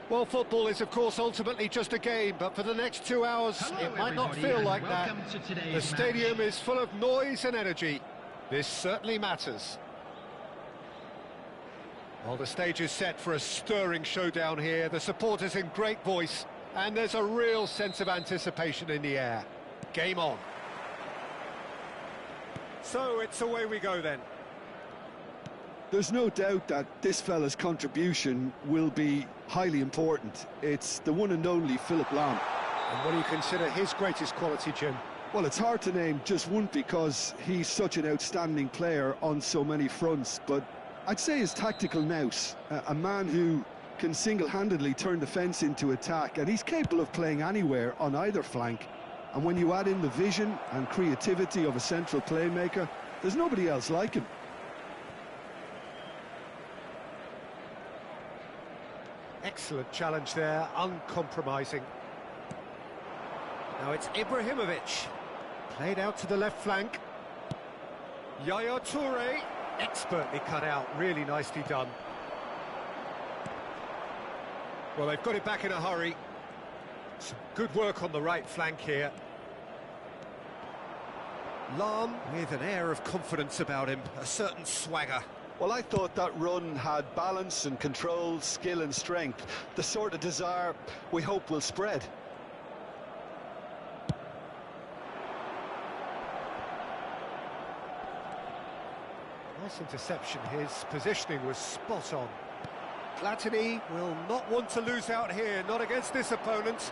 Well, football is, of course, ultimately just a game, but for the next 2 hours, it might not feel like that. The stadium is full of noise and energy. This certainly matters. Well, the stage is set for a stirring showdown here. The supporters in great voice, and there's a real sense of anticipation in the air. Game on. So, it's away we go then. There's no doubt that this fella's contribution will be highly important. It's the one and only Philipp Lahm. And what do you consider his greatest quality, Jim? Well, it's hard to name just one because he's such an outstanding player on so many fronts, but I'd say his tactical nous, a man who can single-handedly turn defence into attack, and he's capable of playing anywhere on either flank. And when you add in the vision and creativity of a central playmaker, there's nobody else like him. Excellent challenge there, uncompromising. Now it's Ibrahimovic. Played out to the left flank. Yaya Toure, expertly cut out, really nicely done. Well, they've got it back in a hurry. Some good work on the right flank here. Lahm with an air of confidence about him, a certain swagger. Well, I thought that run had balance and control, skill and strength. The sort of desire we hope will spread. Nice interception, his positioning was spot on. Platini will not want to lose out here, not against this opponent.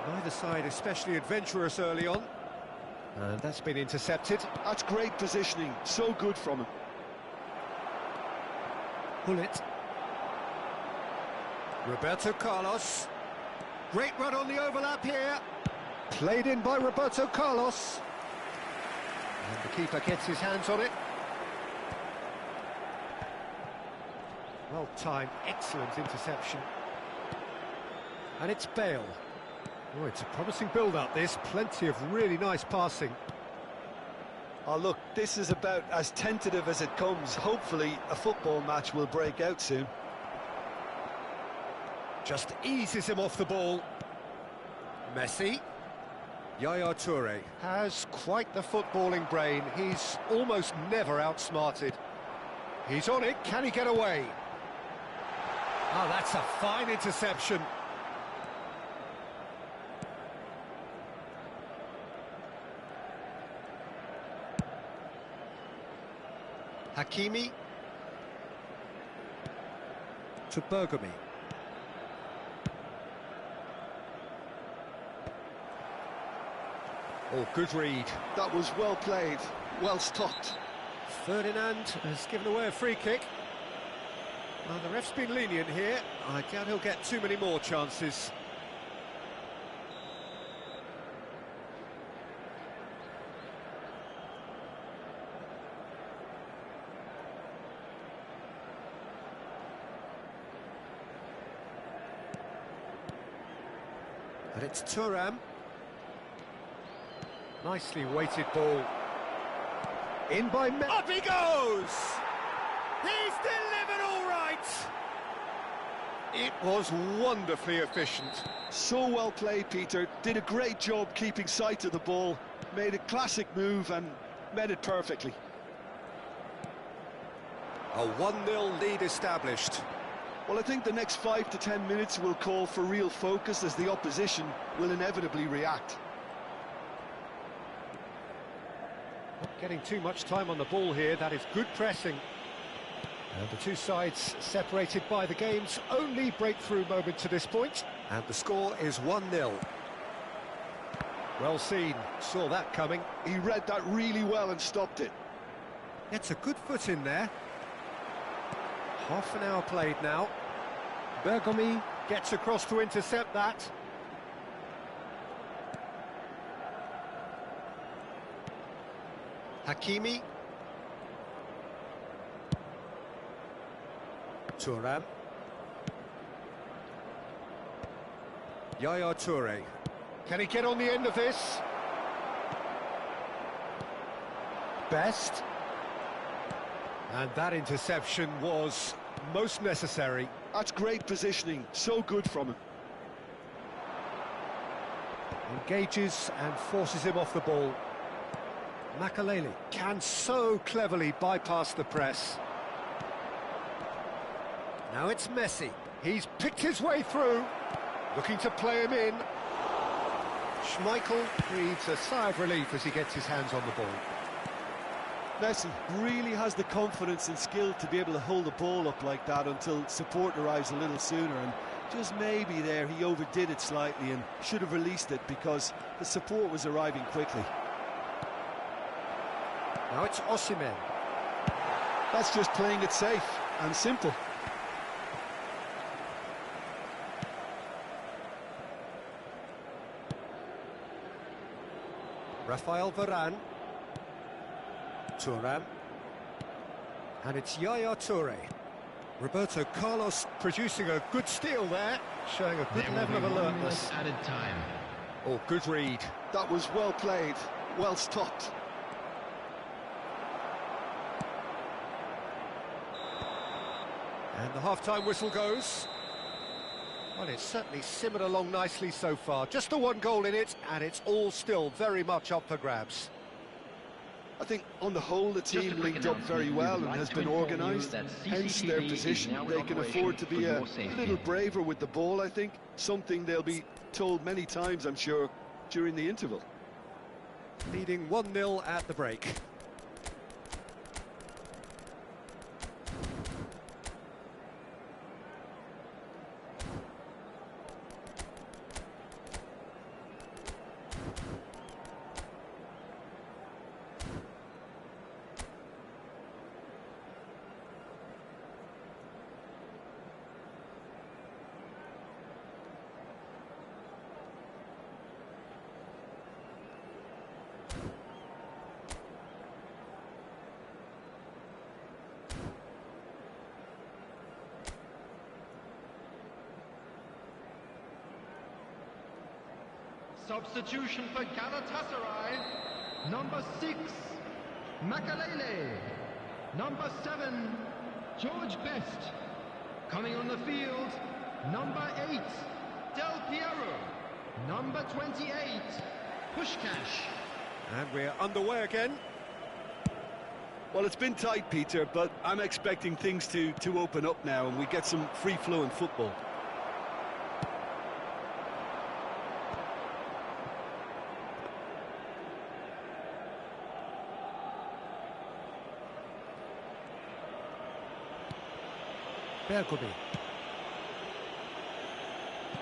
Neither side especially adventurous early on. And that's been intercepted. That's great positioning, so good from him. Bullet. Roberto Carlos. Great run on the overlap here. Played in by Roberto Carlos. And the keeper gets his hands on it. Well timed, excellent interception. And it's Bale. Oh, it's a promising build-up, this. Plenty of really nice passing. Oh, look, this is about as tentative as it comes. Hopefully, a football match will break out soon. Just eases him off the ball. Messi. Yaya Toure has quite the footballing brain. He's almost never outsmarted. He's on it. Can he get away? Oh, that's a fine interception. Hakimi. To Bergamy. Oh, good read. That was well played, well stopped. Ferdinand has given away a free kick. Well, the ref's been lenient here. I doubt he'll get too many more chances. But it's Thuram. Nicely weighted ball. In by... Up he goes! He's delivered all right! It was wonderfully efficient. So well played, Peter. Did a great job keeping sight of the ball. Made a classic move and met it perfectly. A 1-0 lead established. Well, I think the next 5 to 10 minutes will call for real focus as the opposition will inevitably react. Not getting too much time on the ball here, that is good pressing. And the two sides separated by the game's only breakthrough moment to this point. And the score is 1-0. Well seen, saw that coming. He read that really well and stopped it. Gets a good foot in there. Half an hour played now. Bergamy gets across to intercept that. Hakimi. Thuram. Yaya Toure. Can he get on the end of this? Best. And that interception was most necessary. That's great positioning, so good from him. Engages and forces him off the ball. Makalele can so cleverly bypass the press. Now it's Messi. He's picked his way through, looking to play him in. Schmeichel breathes a sigh of relief as he gets his hands on the ball. Messi really has the confidence and skill to be able to hold the ball up like that until support arrives a little sooner, and just maybe there he overdid it slightly and should have released it because the support was arriving quickly. Now it's Osimhen. That's just playing it safe and simple. Rafael Varane. Thuram. And it's Yaya Toure. Roberto Carlos producing a good steal there, showing a good level of alertness. Added time. Oh, good read. That was well played, well stopped. And the half-time whistle goes. Well, it's certainly simmered along nicely so far. Just the one goal in it, and it's all still very much up for grabs. I think on the whole the team linked up very well and has been organised, hence their position. They can afford to be a little braver with the ball, I think. Something they'll be told many times, I'm sure, during the interval. Leading 1-0 at the break. Substitution for Galatasaray, number 6, Makalele. Number 7, George Best. Coming on the field, number 8, Del Piero. Number 28, Pushkash. And we're underway again. Well, it's been tight, Peter, but I'm expecting things to open up now and we get some free-flowing football. Bergomi.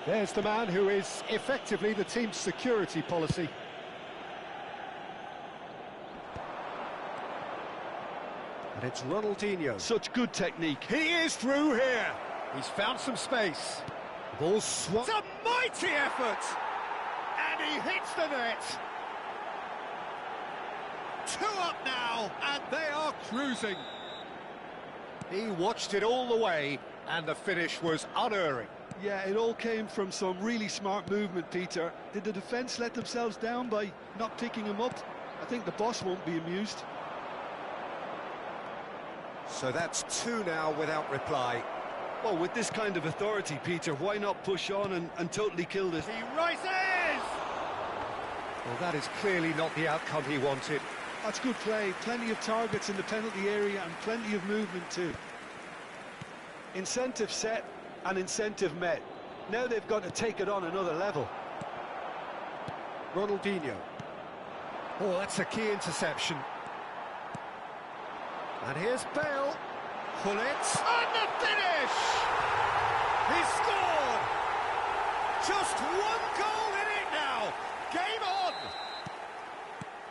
There's the man who is effectively the team's security policy. And it's Ronaldinho. Such good technique. He is through here. He's found some space. The ball's swapped. It's a mighty effort! And he hits the net. 2 up now, and they are cruising. He watched it all the way, and the finish was unerring. Yeah, it all came from some really smart movement, Peter. Did the defence let themselves down by not picking him up? I think the boss won't be amused. So that's 2 now without reply. Well, with this kind of authority, Peter, why not push on and totally kill this? He rises! Well, that is clearly not the outcome he wanted. That's good play. Plenty of targets in the penalty area and plenty of movement too. Incentive set and incentive met. Now they've got to take it on another level. Ronaldinho. Oh, that's a key interception. And here's Bale. Pull it. And the finish! He scored! Just 1 goal in it now. Game on!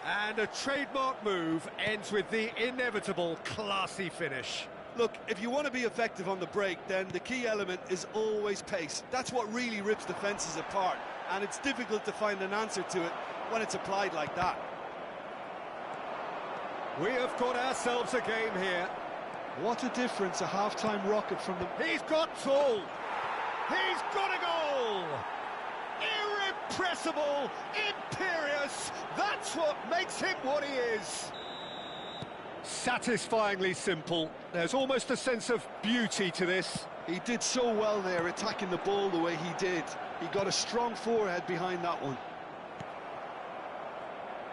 And a trademark move ends with the inevitable classy finish. Look, if you want to be effective on the break, then the key element is always pace. That's what really rips defences apart, and it's difficult to find an answer to it when it's applied like that. We have got ourselves a game here. What a difference a half-time rocket from the... He's got tall. He's got a goal. Irrepressible, imperious. That's what makes him what he is. Satisfyingly simple. There's almost a sense of beauty to this. He did so well there, attacking the ball the way he did. He got a strong forehead behind that one.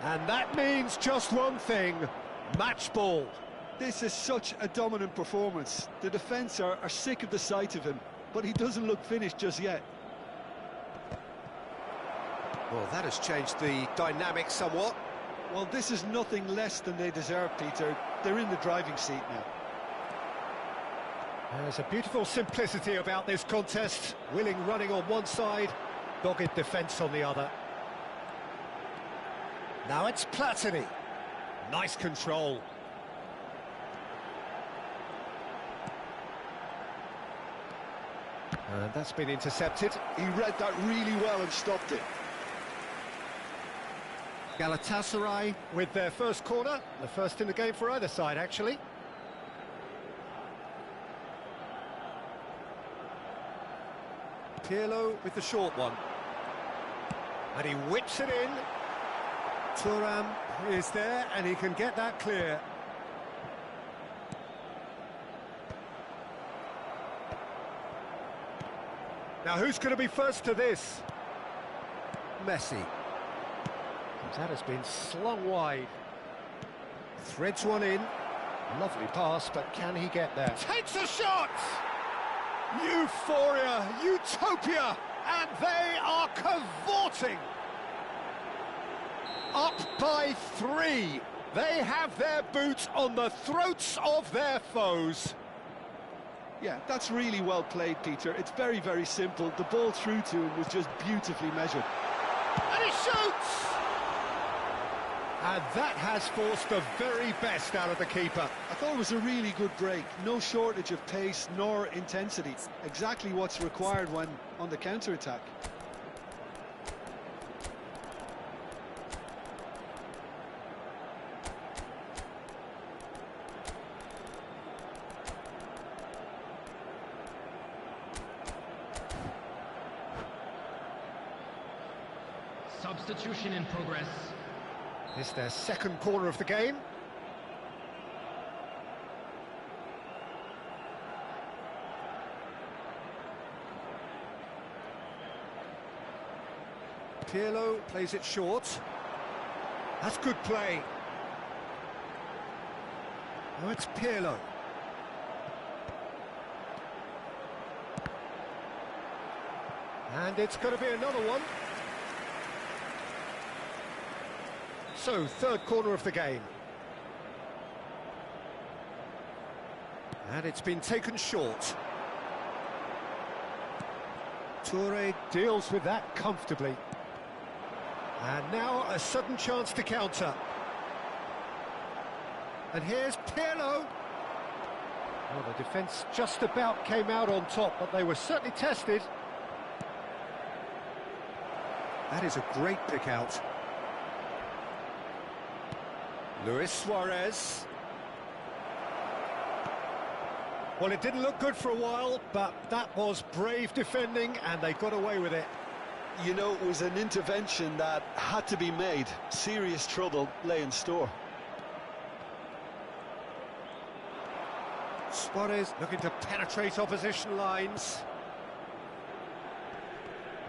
And that means just one thing, match ball. This is such a dominant performance. The defence are sick of the sight of him, but he doesn't look finished just yet. Well, that has changed the dynamic somewhat. Well, this is nothing less than they deserve, Peter. They're in the driving seat now. There's a beautiful simplicity about this contest. Willing running on one side, dogged defence on the other. Now it's Platini. Nice control. And that's been intercepted. He read that really well and stopped it. Galatasaray with their first corner, the first in the game for either side, actually. Pirlo with the short one. And he whips it in. Thuram is there, and he can get that clear. Now, who's going to be first to this? Messi. That has been slung wide. Threads one in. Lovely pass, but can he get there? Takes a shot! Euphoria, utopia, and they are cavorting. Up by 3. They have their boots on the throats of their foes. Yeah, that's really well played, Peter. It's very, very simple. The ball through to him was just beautifully measured. And he shoots! And that has forced the very best out of the keeper. I thought it was a really good break. No shortage of pace nor intensity. Exactly what's required when on the counter-attack. Substitution in progress. It's their second corner of the game. Pirlo plays it short. That's good play. Oh, it's Pirlo. And it's going to be another one. So, third corner of the game. And it's been taken short. Toure deals with that comfortably. And now a sudden chance to counter. And here's Pirlo. Well, the defence just about came out on top, but they were certainly tested. That is a great pick out. Luis Suarez. Well, it didn't look good for a while, but that was brave defending, and they got away with it. You know, it was an intervention that had to be made. Serious trouble lay in store. Suarez looking to penetrate opposition lines.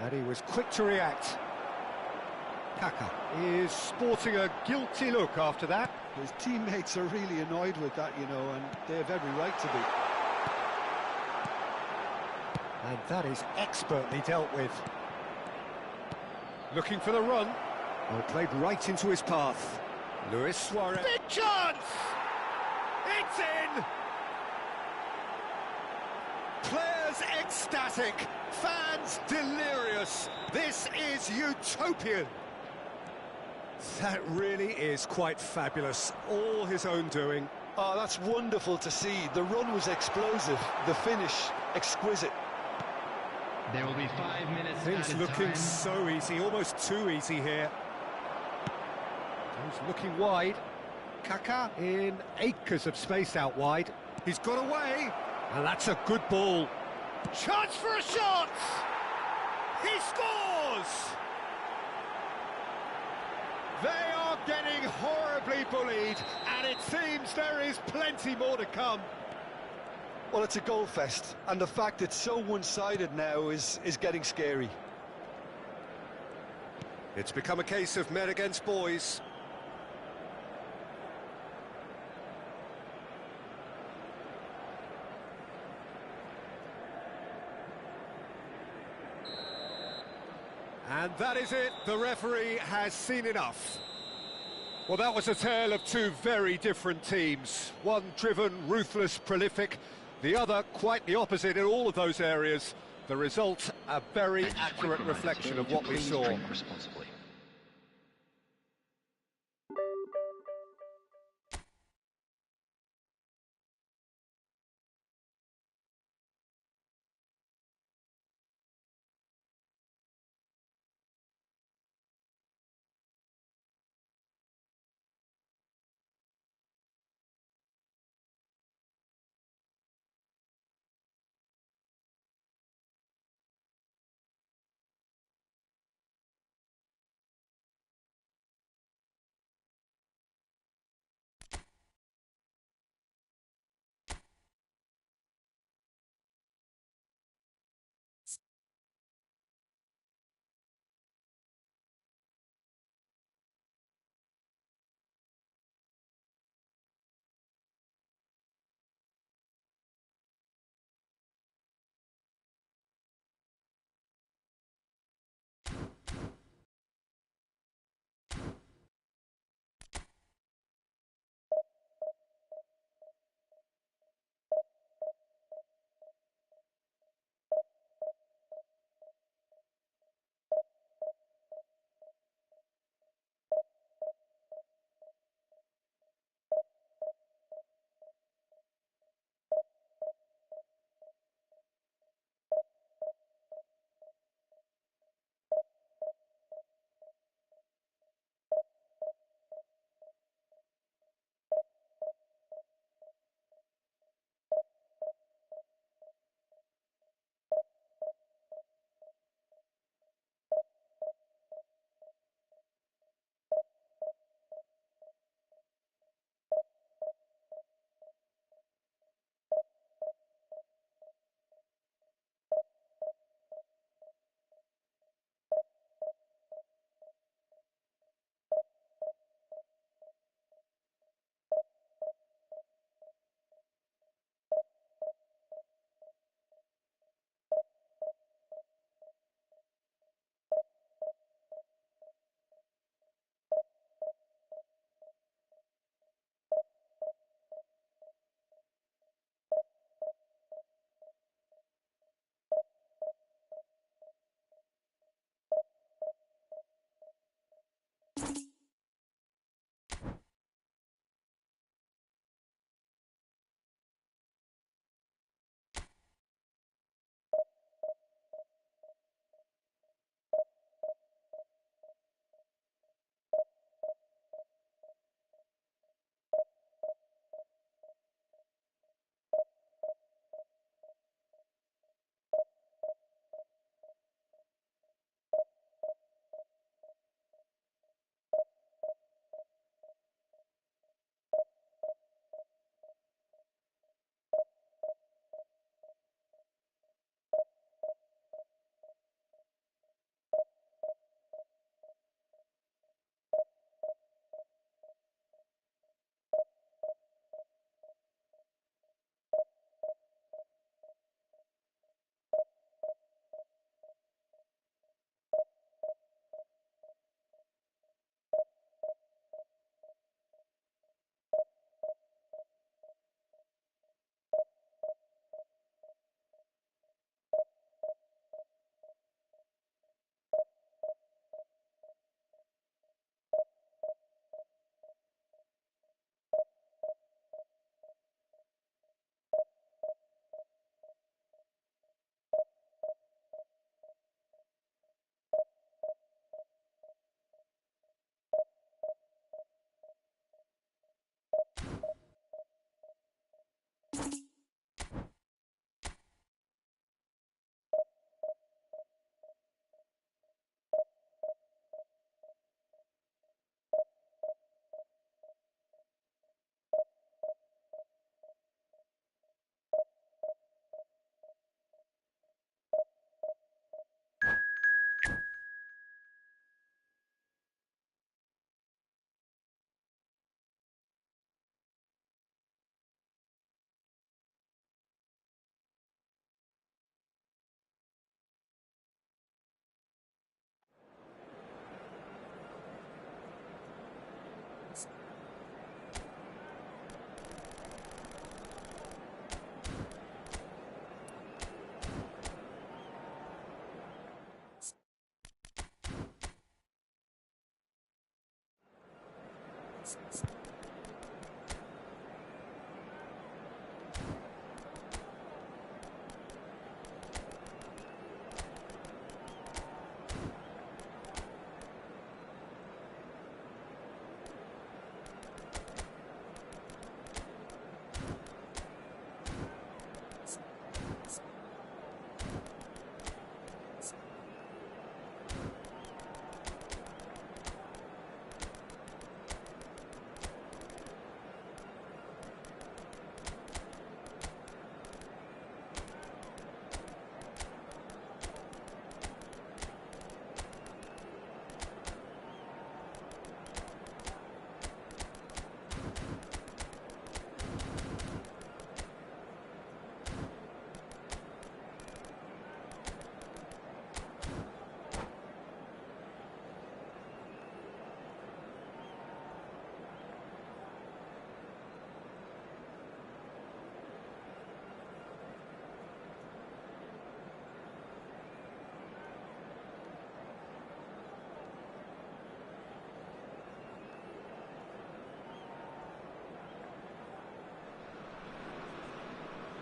And he was quick to react. Tika is sporting a guilty look after that. His teammates are really annoyed with that, you know, and they have every right to be. And that is expertly dealt with. Looking for the run. Well, played right into his path. Luis Suarez. Big chance! It's in! Players ecstatic, fans delirious. This is utopian. That really is quite fabulous. All his own doing. Oh, that's wonderful to see. The run was explosive, the finish exquisite. There will be 5 minutes. Things looking so easy, almost too easy here. He's looking wide. Kaka in acres of space out wide. He's got away, and that's a good ball. Chance for a shot! He scores! They are getting horribly bullied, and it seems there is plenty more to come. Well, it's a goal fest, and the fact it's so one-sided now is getting scary. It's become a case of men against boys. And that is it. The referee has seen enough. Well, that was a tale of two very different teams. One driven, ruthless, prolific. The other quite the opposite in all of those areas. The result, a very accurate reflection of what we saw.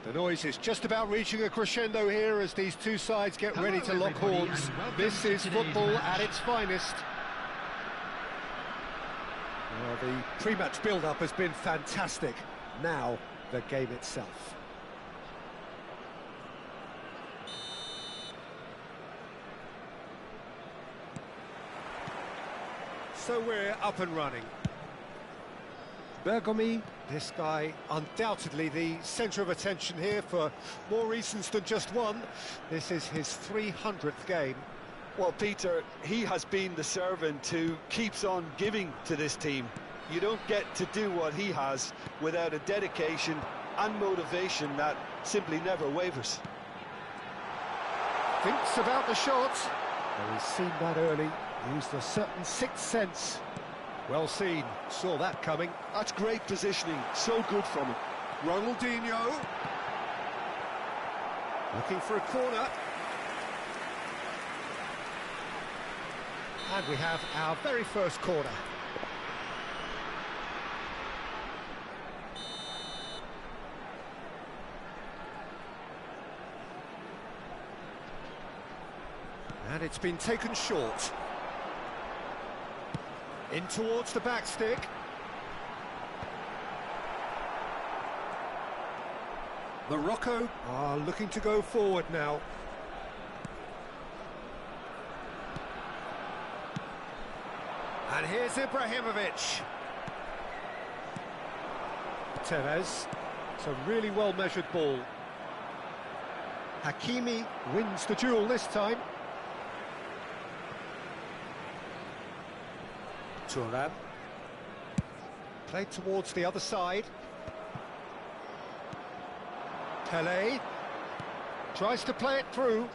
The noise is just about reaching a crescendo here as these two sides get ready to lock horns. This is football at its finest. Well, the pre-match build-up has been fantastic. Now, the game itself. So we're up and running. Bergomi, this guy undoubtedly the centre of attention here for more reasons than just one. This is his 300th game. Well, Peter, he has been the servant who keeps on giving to this team. You don't get to do what he has without a dedication and motivation that simply never wavers. Thinks about the shot. Well, he's seen that early, used a certain sixth sense. Well seen, saw that coming. That's great positioning, so good from him. Ronaldinho. Looking for a corner. And we have our very first corner. And it's been taken short. In towards the back stick. Morocco are looking to go forward now. And here's Ibrahimovic. Tevez. It's a really well-measured ball. Hakimi wins the duel this time. Thuram. Played towards the other side. Pele. Tries to play it through.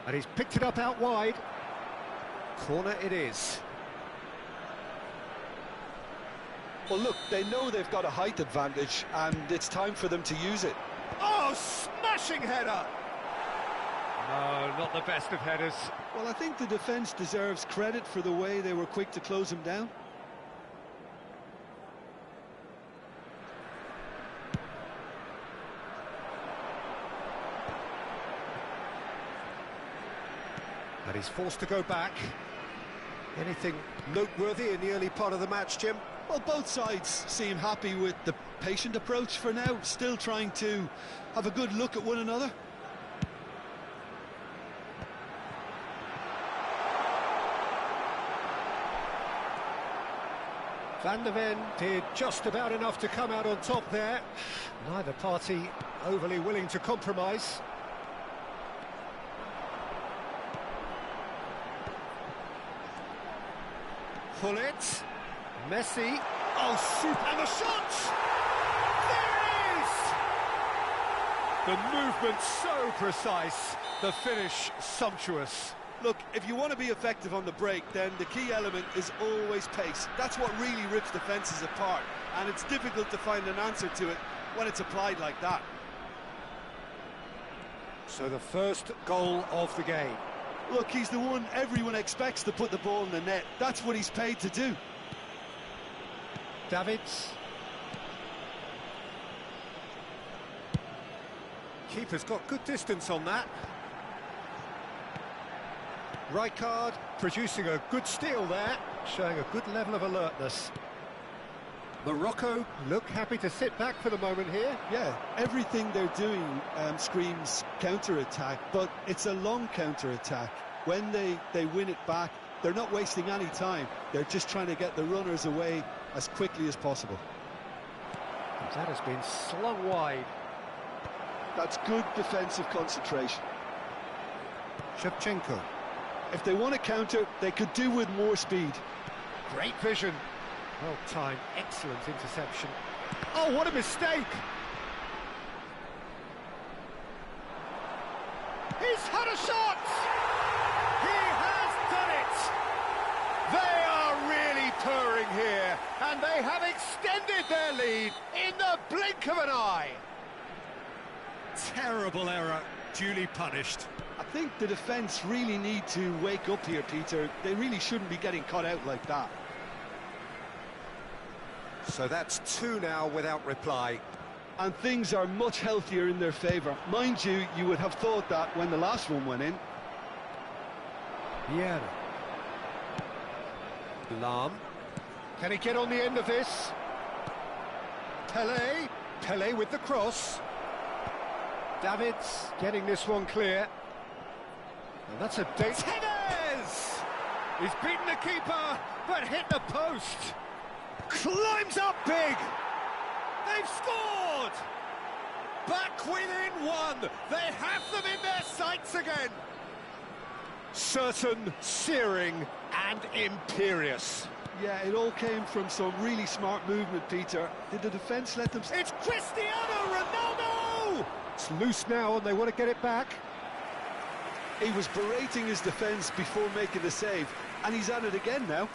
And he's picked it up out wide. Corner it is. Well, look, they know they've got a height advantage, and it's time for them to use it. Oh, smashing header! No, not the best of headers. Well, I think the defence deserves credit for the way they were quick to close him down. And he's forced to go back. Anything noteworthy in the early part of the match, Jim? Well, both sides seem happy with the patient approach for now, still trying to have a good look at one another. Van der Ven did just about enough to come out on top there. Neither party overly willing to compromise. Pullet, Messi, oh shoot, and the shot! There it is! The movement so precise, the finish sumptuous. Look, if you want to be effective on the break, then the key element is always pace. That's what really rips defences apart, and it's difficult to find an answer to it when it's applied like that. So the first goal of the game. Look, he's the one everyone expects to put the ball in the net. That's what he's paid to do. Davids. Keeper's got good distance on that. Rijkaard producing a good steal there, showing a good level of alertness. Morocco look happy to sit back for the moment here. Yeah, everything they're doing screams counter-attack, but it's a long counter-attack. When they win it back, they're not wasting any time. They're just trying to get the runners away as quickly as possible. That has been slung wide. That's good defensive concentration. Shevchenko. If they want to counter, they could do with more speed. Great vision. Well timed, excellent interception. Oh, what a mistake! He's had a shot! He has done it! They are really purring here, and they have extended their lead in the blink of an eye. Terrible error, duly punished. I think the defence really need to wake up here, Peter. They really shouldn't be getting caught out like that. So that's two now without reply. And things are much healthier in their favour. Mind you, you would have thought that when the last one went in. Yeah. Lam. Can he get on the end of this? Pelé. Pelé with the cross. Davids getting this one clear. And that's a date. Tevez! He's beaten the keeper, but hit the post. Climbs up big. They've scored! Back within one. They have them in their sights again. Certain, searing, and imperious. Yeah, it all came from some really smart movement, Peter. Did the defence let them... It's Cristiano Ronaldo! It's loose now and they want to get it back. He was berating his defence before making the save, and he's at it again now.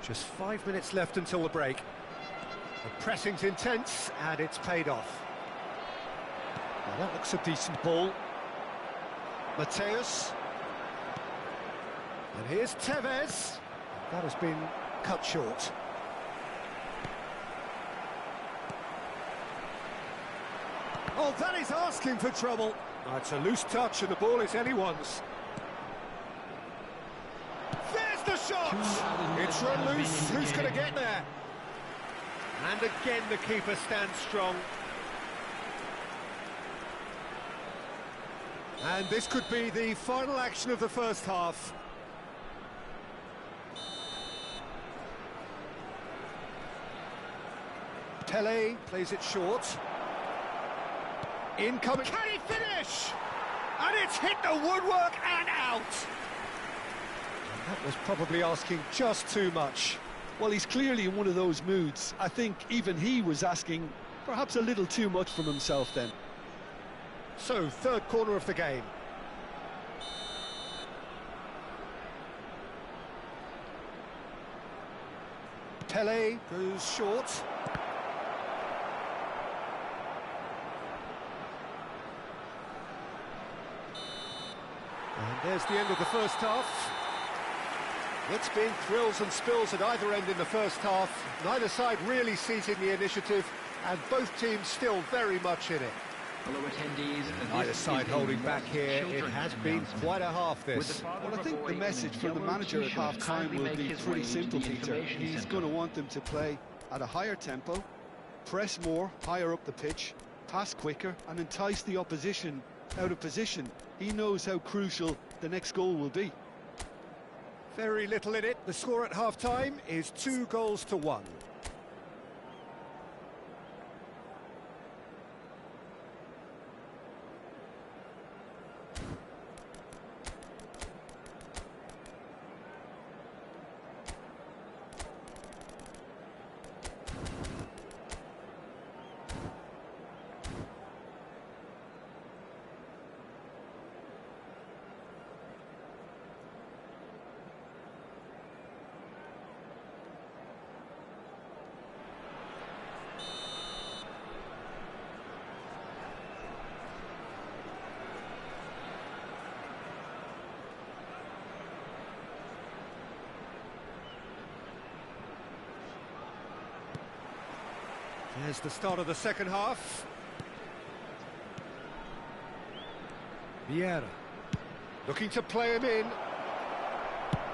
Just 5 minutes left until the break. The pressing's intense, and it's paid off. Now that looks a decent ball. Mateus. And here's Tevez. That has been cut short. Oh, that is asking for trouble. Oh, it's a loose touch, and the ball is anyone's. The shot! It's run loose. Who's going to get there? And again the keeper stands strong. And this could be the final action of the first half. Pelé plays it short. Incoming. Can he finish? And it's hit the woodwork and out. That was probably asking just too much. Well, he's clearly in one of those moods. I think even he was asking perhaps a little too much from himself then. So, third corner of the game. Pelé goes short. And there's the end of the first half. It's been thrills and spills at either end in the first half. Neither side really seizing the initiative, and both teams still very much in it. Hello, attendees. Either side holding back here. It has been quite a half, this. Well, I think the message from the manager at half-time will be pretty simple, Peter. He's going to want them to play at a higher tempo, press more, higher up the pitch, pass quicker, and entice the opposition out of position. He knows how crucial the next goal will be. Very little in it. The score at half-time is 2-1. There's the start of the second half. Vieira looking to play him in.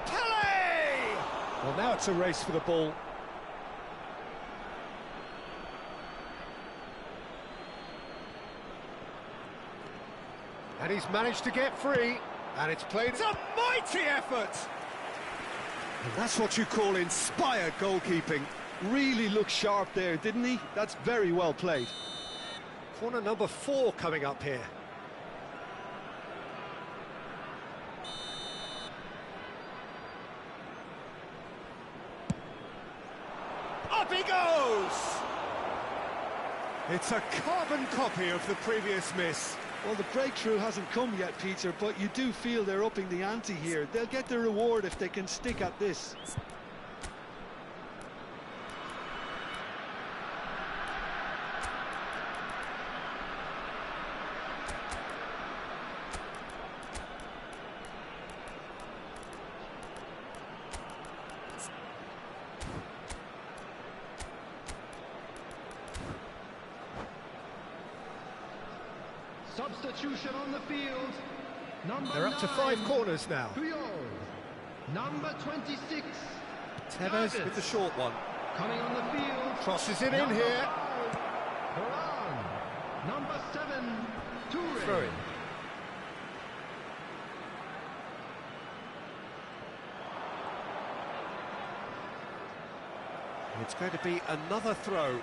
Pele! Well, now it's a race for the ball. And he's managed to get free. And it's played. It's a mighty effort! And that's what you call inspired goalkeeping. Really looked sharp there, didn't he? That's very well played. Corner number 4 coming up here. Up he goes! It's a carbon copy of the previous miss. Well, the breakthrough hasn't come yet, Peter, but you do feel they're upping the ante here. They'll get the reward if they can stick at this. Substitution on the field. They're up to 5 corners now. Number 26. Tevez with the short one. Coming on the field. Crosses it in here. Number 7. Toure. Throw it. It's going to be another throw.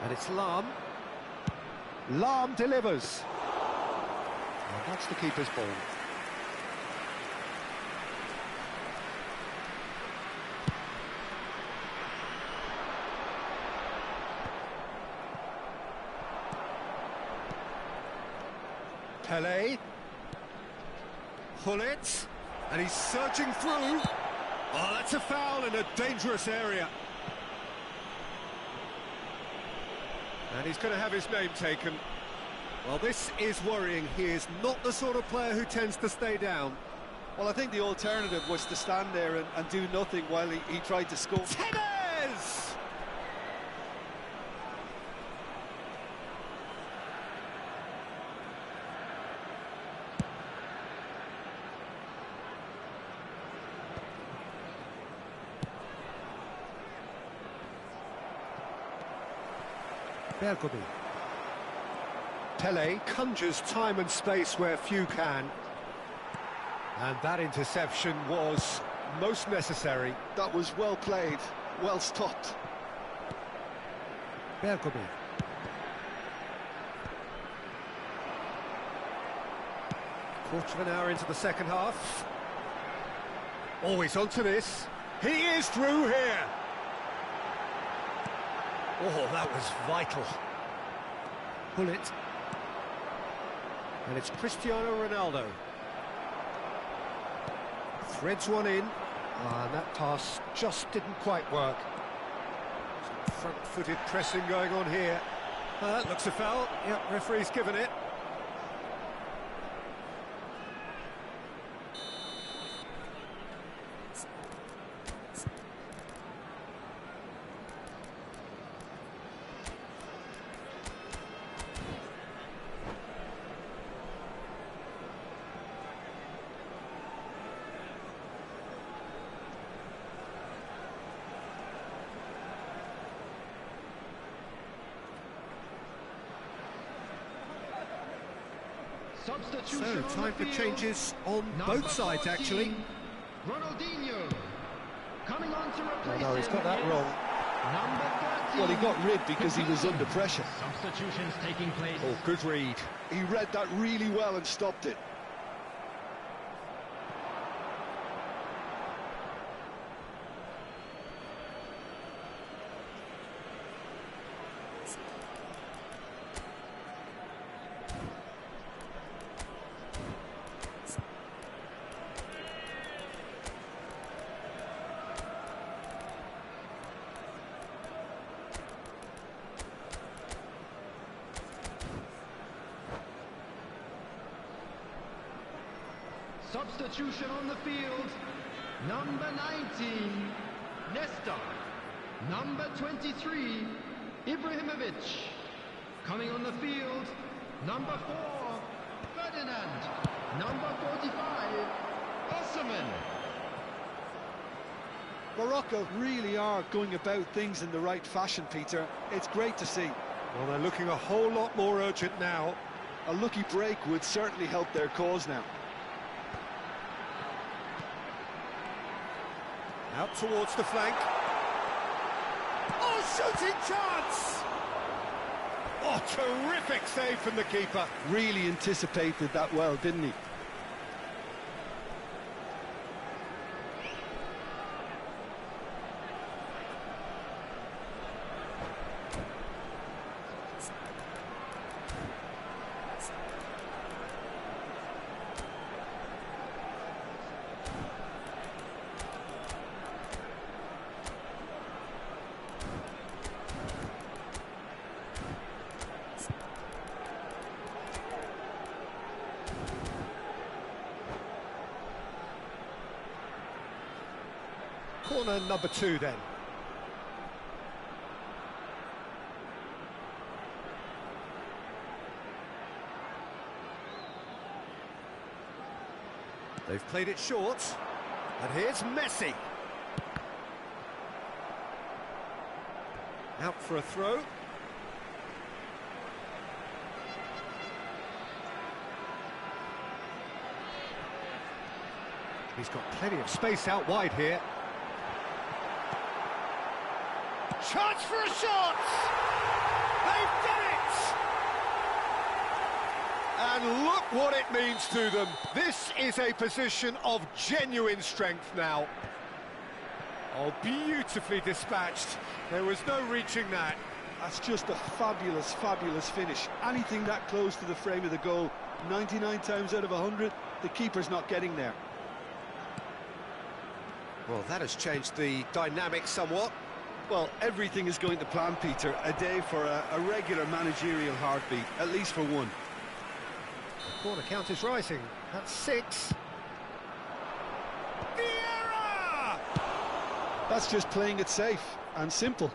And it's Lam. Lam delivers. And that's the keeper's ball. Pele. Hullet. And he's searching through. Oh, that's a foul in a dangerous area. And he's going to have his name taken. Well, this is worrying. He is not the sort of player who tends to stay down. Well, I think the alternative was to stand there and do nothing while he tried to score. Tevez! Bergobi. Pele conjures time and space where few can. And that interception was most necessary. That was well played, well stopped. Bergobi. Quarter of an hour into the second half. Always onto this. He is through here. Oh, that was vital. Pull it. And it's Cristiano Ronaldo. Threads one in. And that pass just didn't quite work. Some front-footed pressing going on here. That looks a foul. Yep, referee's given it. Substitution So, on time the for field. changes on Number both sides, 14, actually. Ronaldinho. Coming on to replace No, he's got him that is wrong. Number 13. Well, he got rid because he was under pressure. Substitutions taking place. Oh, good read. He read that really well and stopped it. Substitution on the field. Number 19, Nesta. Number 23, Ibrahimovic. Coming on the field, number 4, Ferdinand. Number 45, Osman. Morocco really are going about things in the right fashion, Peter. It's great to see. Well, they're looking a whole lot more urgent now. A lucky break would certainly help their cause now. Out towards the flank. Oh, shooting chance! Oh, terrific save from the keeper. Really anticipated that well, didn't he? Corner number 2 then. They've played it short. And here's Messi. Out for a throw. He's got plenty of space out wide here. Chance for a shot! They've done it! And look what it means to them. This is a position of genuine strength now. Oh, beautifully dispatched. There was no reaching that. That's just a fabulous, fabulous finish. Anything that close to the frame of the goal, 99 times out of 100, the keeper's not getting there. Well, that has changed the dynamic somewhat. Well, everything is going to plan, Peter. A day for a regular managerial heartbeat, at least for one. The corner count is rising. That's 6. Vieira! That's just playing it safe and simple.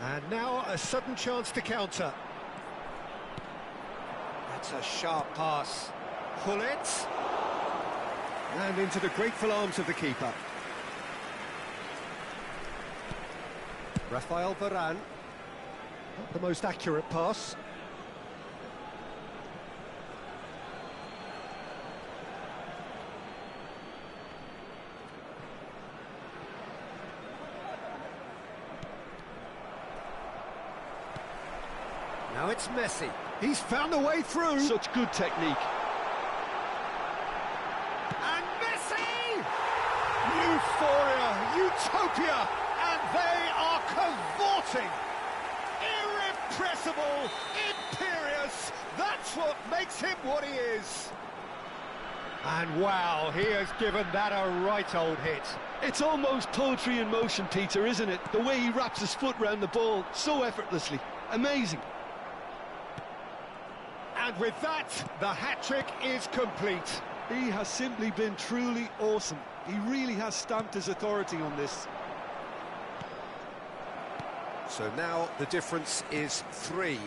And now a sudden chance to counter. That's a sharp pass. Pull it. And into the grateful arms of the keeper. Rafael Varane. Not the most accurate pass. Now it's Messi. He's found a way through. Such good technique. And Messi! Euphoria, utopia, and they are cavorting. Irrepressible, imperious, that's what makes him what he is. And wow, he has given that a right old hit. It's almost poetry in motion, Peter, isn't it? The way he wraps his foot round the ball so effortlessly. Amazing. And with that, the hat-trick is complete. He has simply been truly awesome. He really has stamped his authority on this. So now the difference is 3.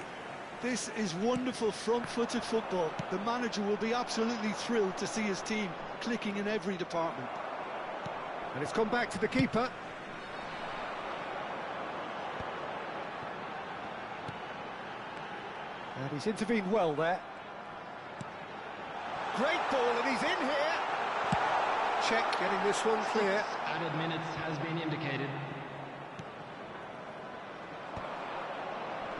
This is wonderful front-footed football. The manager will be absolutely thrilled to see his team clicking in every department. And it's gone back to the keeper. And he's intervened well there. great ball, and he's in here. Check, getting this one clear. Added minutes has been indicated.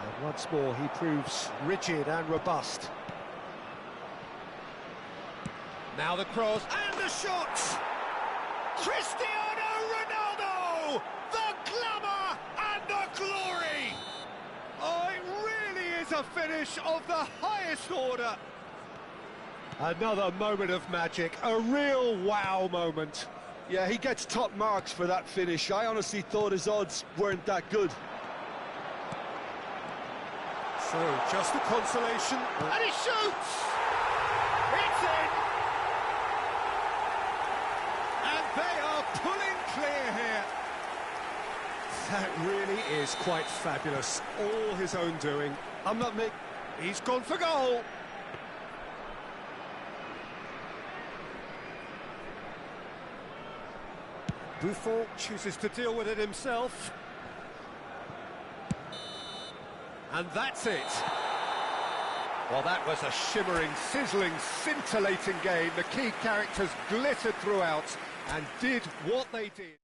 And once more, he proves rigid and robust. Now the cross, and the shot! Cristiano Ronaldo! The glamour and the glory! Oh, it really is a finish of the highest order. Another moment of magic, a real wow moment. Yeah, he gets top marks for that finish. I honestly thought his odds weren't that good. So, just a consolation, and he shoots! It's in! And they are pulling clear here. That really is quite fabulous. All his own doing. I'm not making... He's gone for goal. Buffon chooses to deal with it himself. And that's it. Well, that was a shimmering, sizzling, scintillating game. The key characters glittered throughout and did what they did.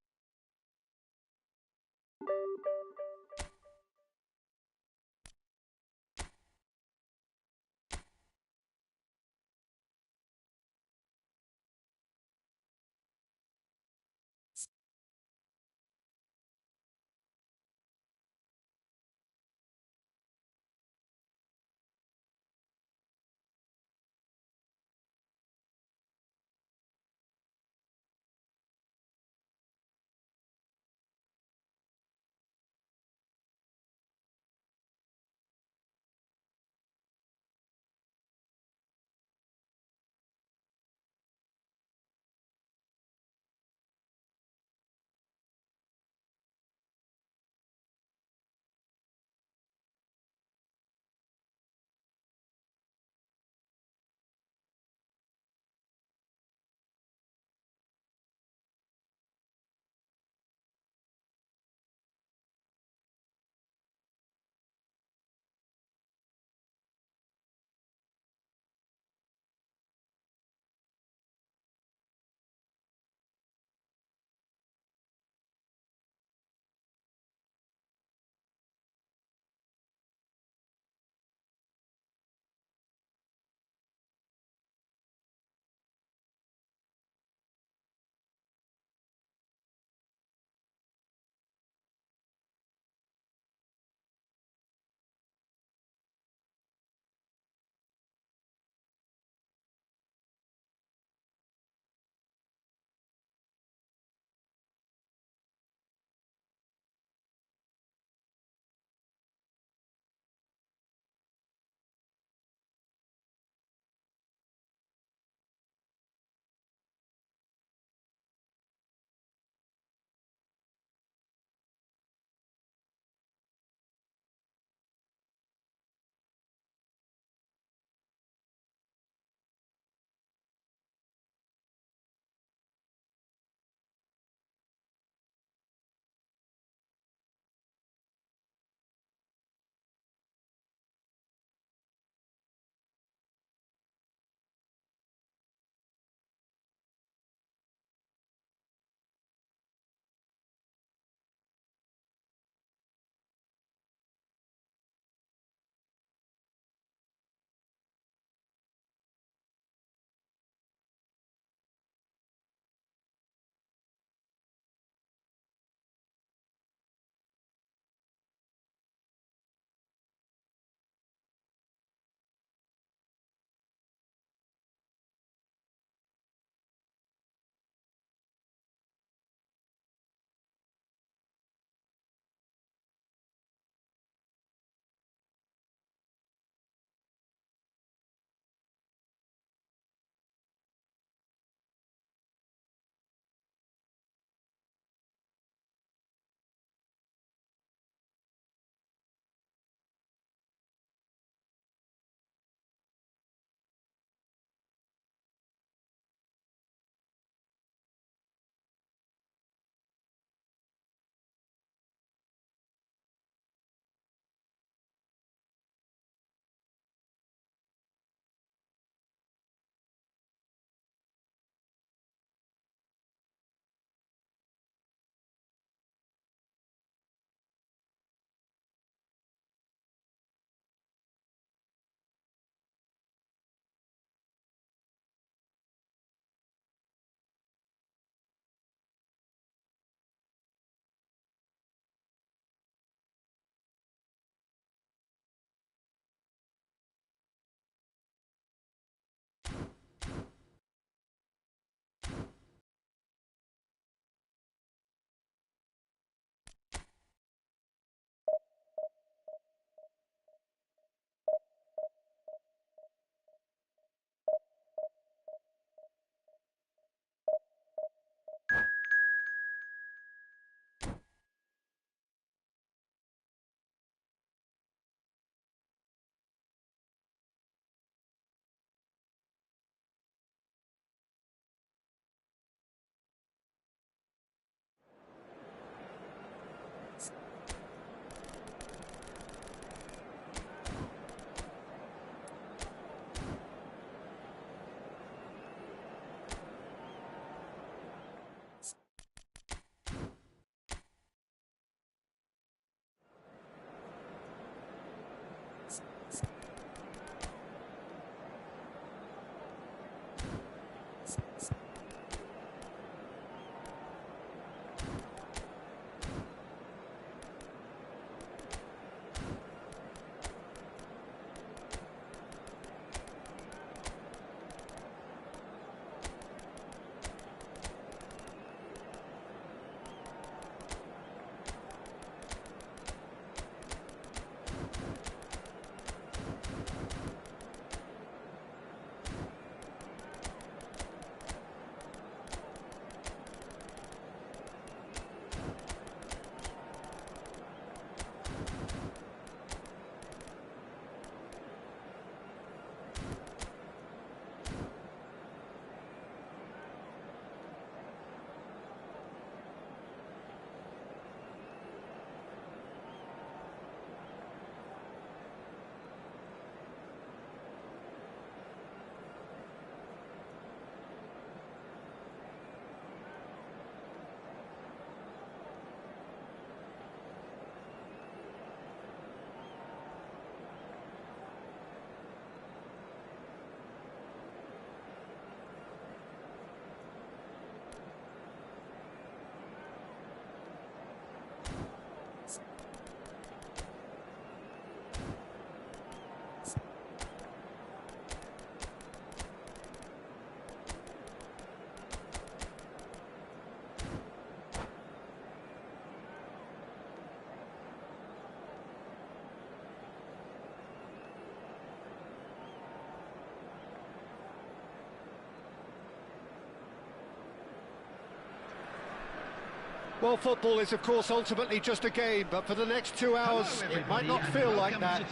Well, football is, of course, ultimately just a game, but for the next 2 hours, it might not feel like that.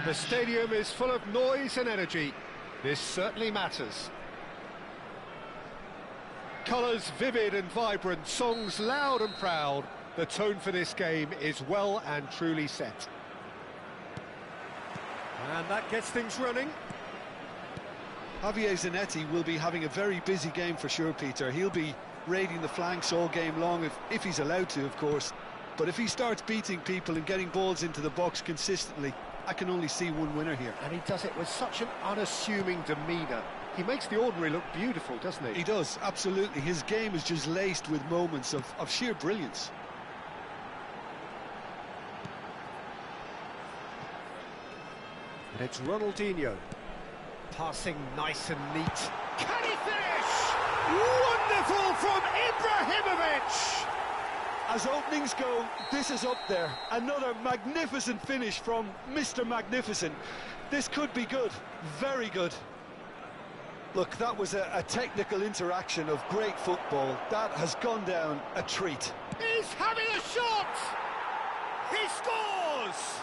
The stadium is full of noise and energy. This certainly matters. Colours vivid and vibrant, songs loud and proud. The tone for this game is well and truly set. And that gets things running. Javier Zanetti will be having a very busy game for sure, Peter. He'll be raiding the flanks all game long, if he's allowed to, of course. But if he starts beating people and getting balls into the box consistently, I can only see one winner here. And he does it with such an unassuming demeanour. He makes the ordinary look beautiful, doesn't he? He does, absolutely. His game is just laced with moments of sheer brilliance. And it's Ronaldinho. Passing nice and neat. Can he finish? Wonderful from Ibrahimovic! As openings go, this is up there. Another magnificent finish from Mr. Magnificent. This could be good, very good. Look, that was a technical interaction of great football. That has gone down a treat. He's having a shot! He scores!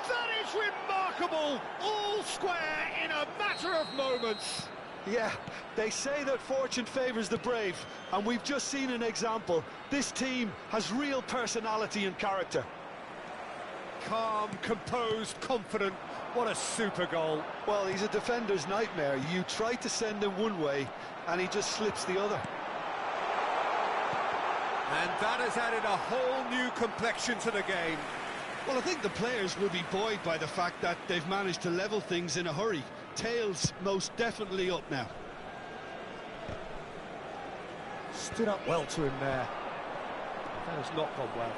That is remarkable! All square in a matter of moments. Yeah, they say that fortune favours the brave, and we've just seen an example. This team has real personality and character. Calm, composed, confident. What a super goal. Well, he's a defender's nightmare. You try to send him one way, and he just slips the other. And that has added a whole new complexion to the game. Well, I think the players will be buoyed by the fact that they've managed to level things in a hurry. Tails most definitely up now. Stood up well to him there. That has not gone well.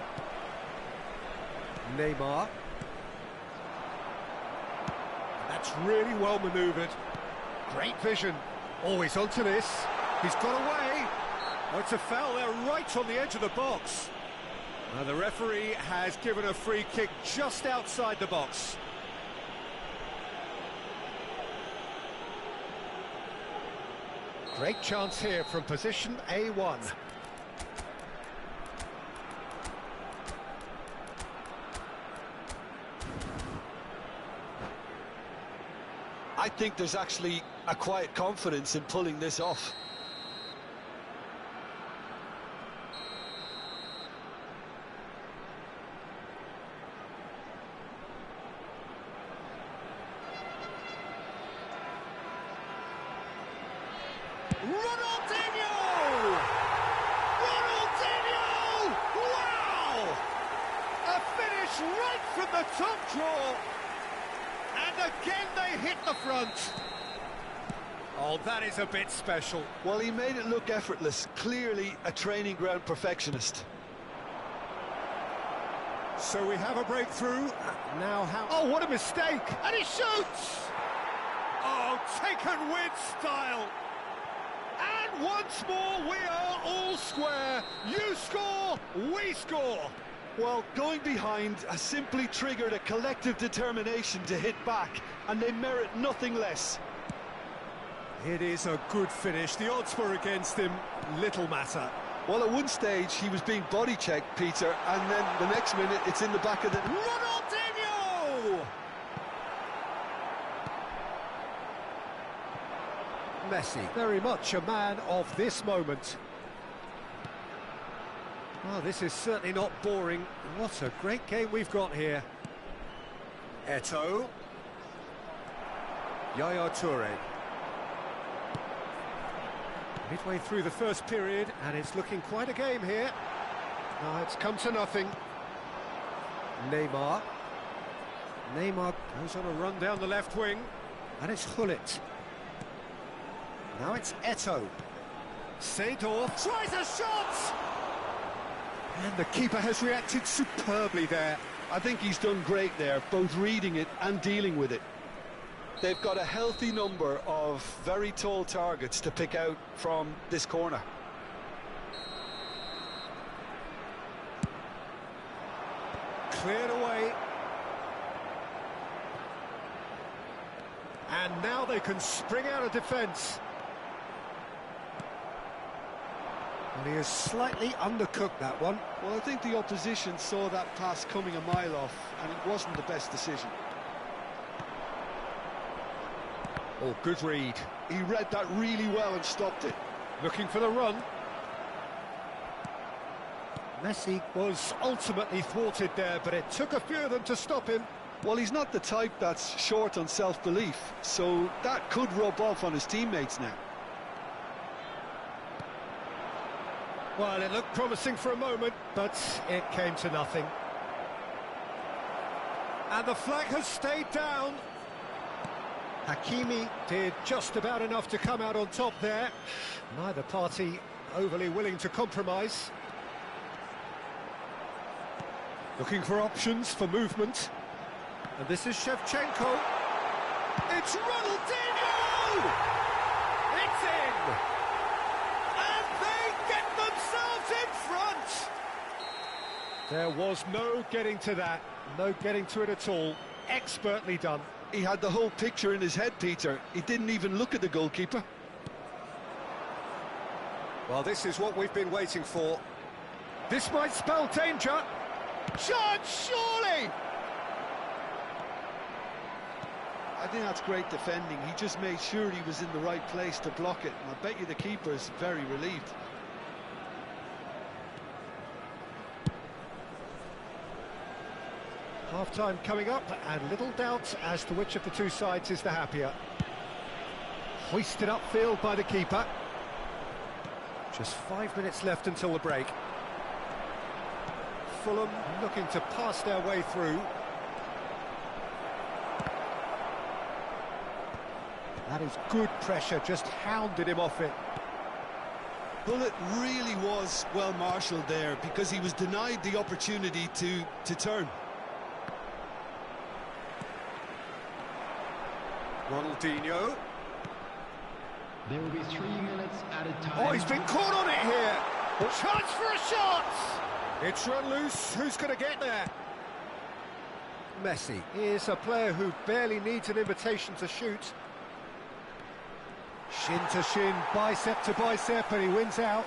Neymar. That's really well manoeuvred. Great vision. Always onto this. He's got away. Oh, it's a foul there right on the edge of the box. Now the referee has given a free kick just outside the box. Great chance here from position A1. I think there's actually a quiet confidence in pulling this off. Ronaldinho! Ronaldinho! Wow! A finish right from the top draw. And again they hit the front. Oh, that is a bit special. Well, he made it look effortless. Clearly a training ground perfectionist. So we have a breakthrough. Now how... Oh, what a mistake! And he shoots! Oh, taken with style. And once more, we are all square. You score, we score. Well, going behind has simply triggered a collective determination to hit back, and they merit nothing less. It is a good finish. The odds were against him. Little matter. Well, at one stage, he was being body-checked, Peter, and then the next minute, it's in the back of the... Ronaldinho! Messi, very much a man of this moment. Oh, this is certainly not boring. What a great game we've got here. Eto'o. Yaya Toure. Midway through the first period, and it's looking quite a game here. Now it's come to nothing. Neymar. Neymar goes on a run down the left wing, and it's Hullet. Now it's Eto'o. Seedorf tries a shot! And the keeper has reacted superbly there. I think he's done great there, both reading it and dealing with it. They've got a healthy number of very tall targets to pick out from this corner. Cleared away. And now they can spring out of defence. Well, he has slightly undercooked that one. Well, I think the opposition saw that pass coming a mile off, and it wasn't the best decision. Oh, good read. He read that really well and stopped it. Looking for the run. Messi was ultimately thwarted there, but it took a few of them to stop him. Well, he's not the type that's short on self-belief, so that could rub off on his teammates now. Well, it looked promising for a moment, but it came to nothing. And the flag has stayed down. Hakimi did just about enough to come out on top there. Neither party overly willing to compromise. Looking for options for movement. And this is Shevchenko. It's Ronaldinho! It's in! And they get themselves in front! There was no getting to that. No getting to it at all. Expertly done. He had the whole picture in his head, Peter. He didn't even look at the goalkeeper. Well, this is what we've been waiting for. This might spell danger. Chance, surely! I think that's great defending. He just made sure he was in the right place to block it. And I bet you the keeper's very relieved. Half-time coming up, and little doubt as to which of the two sides is the happier. Hoisted upfield by the keeper. Just 5 minutes left until the break. Fulham looking to pass their way through. That is good pressure, just hounded him off it. Bullet really was well marshalled there because he was denied the opportunity to turn. Ronaldinho. There will be 3 minutes added time. Oh, he's been caught on it here. Chance for a shot. It's run loose. Who's going to get there? Messi is a player who barely needs an invitation to shoot. Shin to shin, bicep to bicep, and he wins out.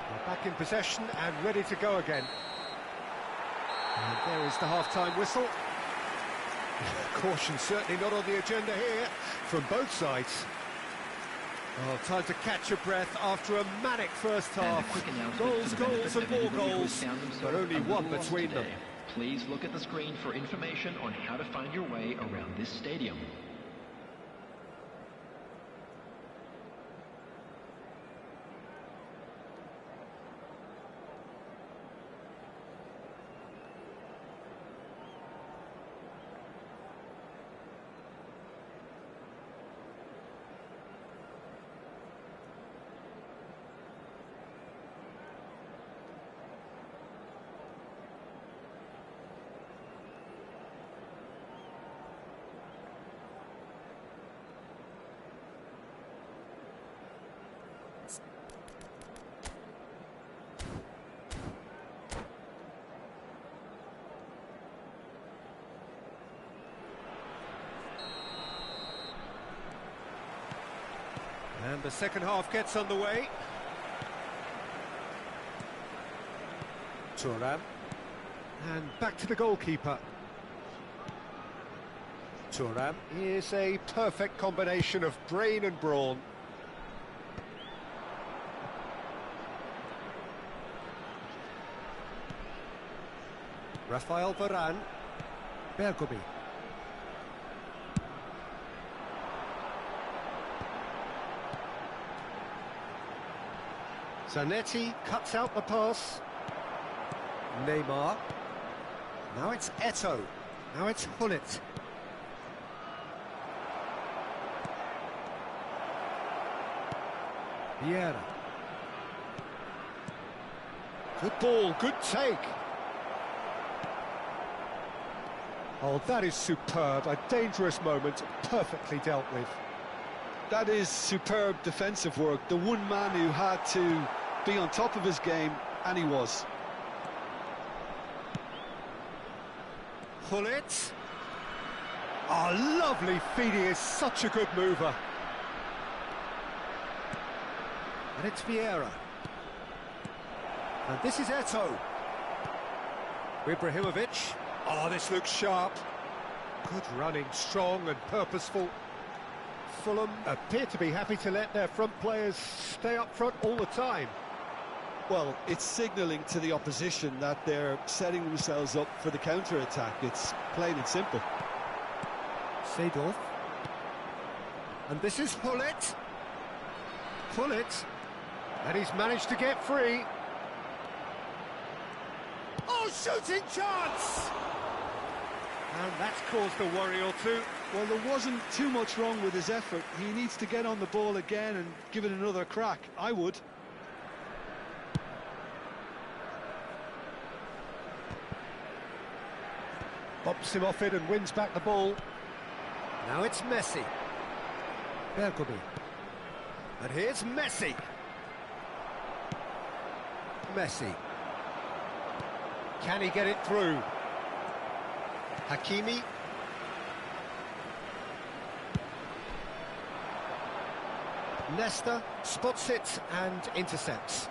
They're back in possession and ready to go again. And there is the half-time whistle. Caution certainly not on the agenda here from both sides. Oh, time to catch your breath after a manic first half. Goals, goals and more goals, but only one between them. Please look at the screen for information on how to find your way around this stadium. And the second half gets underway. Thuram. And back to the goalkeeper. Thuram is a perfect combination of brain and brawn. Rafael Varane. Bergomi. Zanetti cuts out the pass. Neymar. Now it's Eto'o. Now it's Hullet. Vieira. Good ball, good take. Oh, that is superb. A dangerous moment, perfectly dealt with. That is superb defensive work. The one man who had to be on top of his game, and he was. Hullet. Oh, lovely feed. He is such a good mover. And it's Vieira. And this is Eto'o. Ibrahimovic. Oh, this looks sharp. Good running, strong and purposeful. Fulham appear to be happy to let their front players stay up front all the time. Well, it's signalling to the opposition that they're setting themselves up for the counter-attack. It's plain and simple. Seedorf. And this is Hullet. Hullet. And he's managed to get free. Oh, shooting chance! And that's caused a worry or two. Well, there wasn't too much wrong with his effort. He needs to get on the ball again and give it another crack. I would. Bumps him off it and wins back the ball. Now it's Messi. Bergomi. And here's Messi. Messi. Can he get it through? Hakimi. Nesta spots it and intercepts.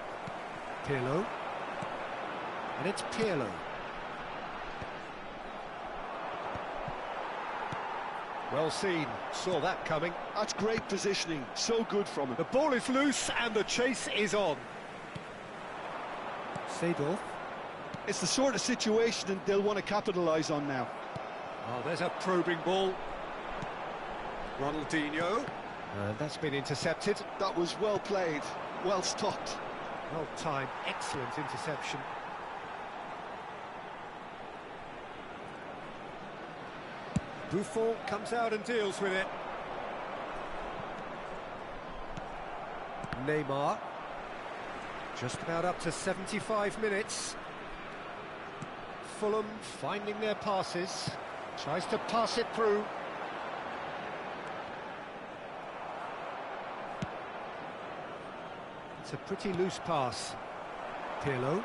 Pirlo. And it's Pirlo. Well seen, saw that coming. That's great positioning, so good from him. The ball is loose and the chase is on. Seedorf. It's the sort of situation that they'll want to capitalise on now. Oh, there's a probing ball. Ronaldinho. That's been intercepted. That was well played, well stopped. Well timed, excellent interception. Buffon comes out and deals with it. Neymar. Just about up to 75 minutes. Fulham finding their passes. Tries to pass it through. It's a pretty loose pass. Pirlo.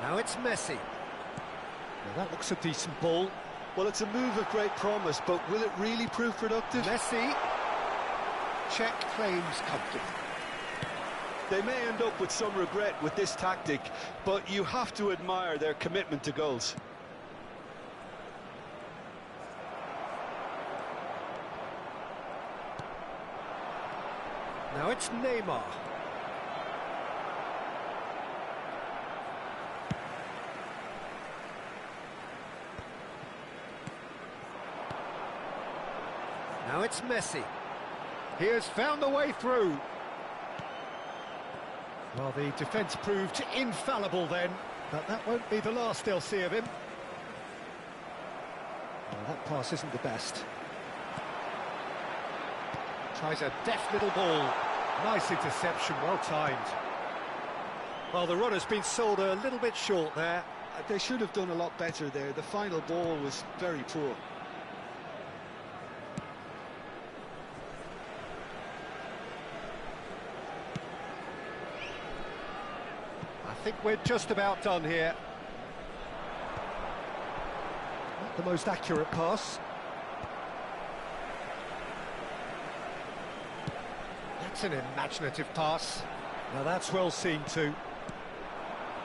Now it's Messi. Well, that looks a decent ball. Well, it's a move of great promise, but will it really prove productive? Messi. Check claims comfortable. They may end up with some regret with this tactic, but you have to admire their commitment to goals. Now it's Neymar. Now it's Messi. He has found the way through. Well, the defence proved infallible then, but that won't be the last they'll see of him. Well, that pass isn't the best. Tries a deft little ball. Nice interception, well timed. Well, the run has been sold a little bit short there. They should have done a lot better there. The final ball was very poor. I think we're just about done here. Not the most accurate pass. That's an imaginative pass. Now that's well seen too.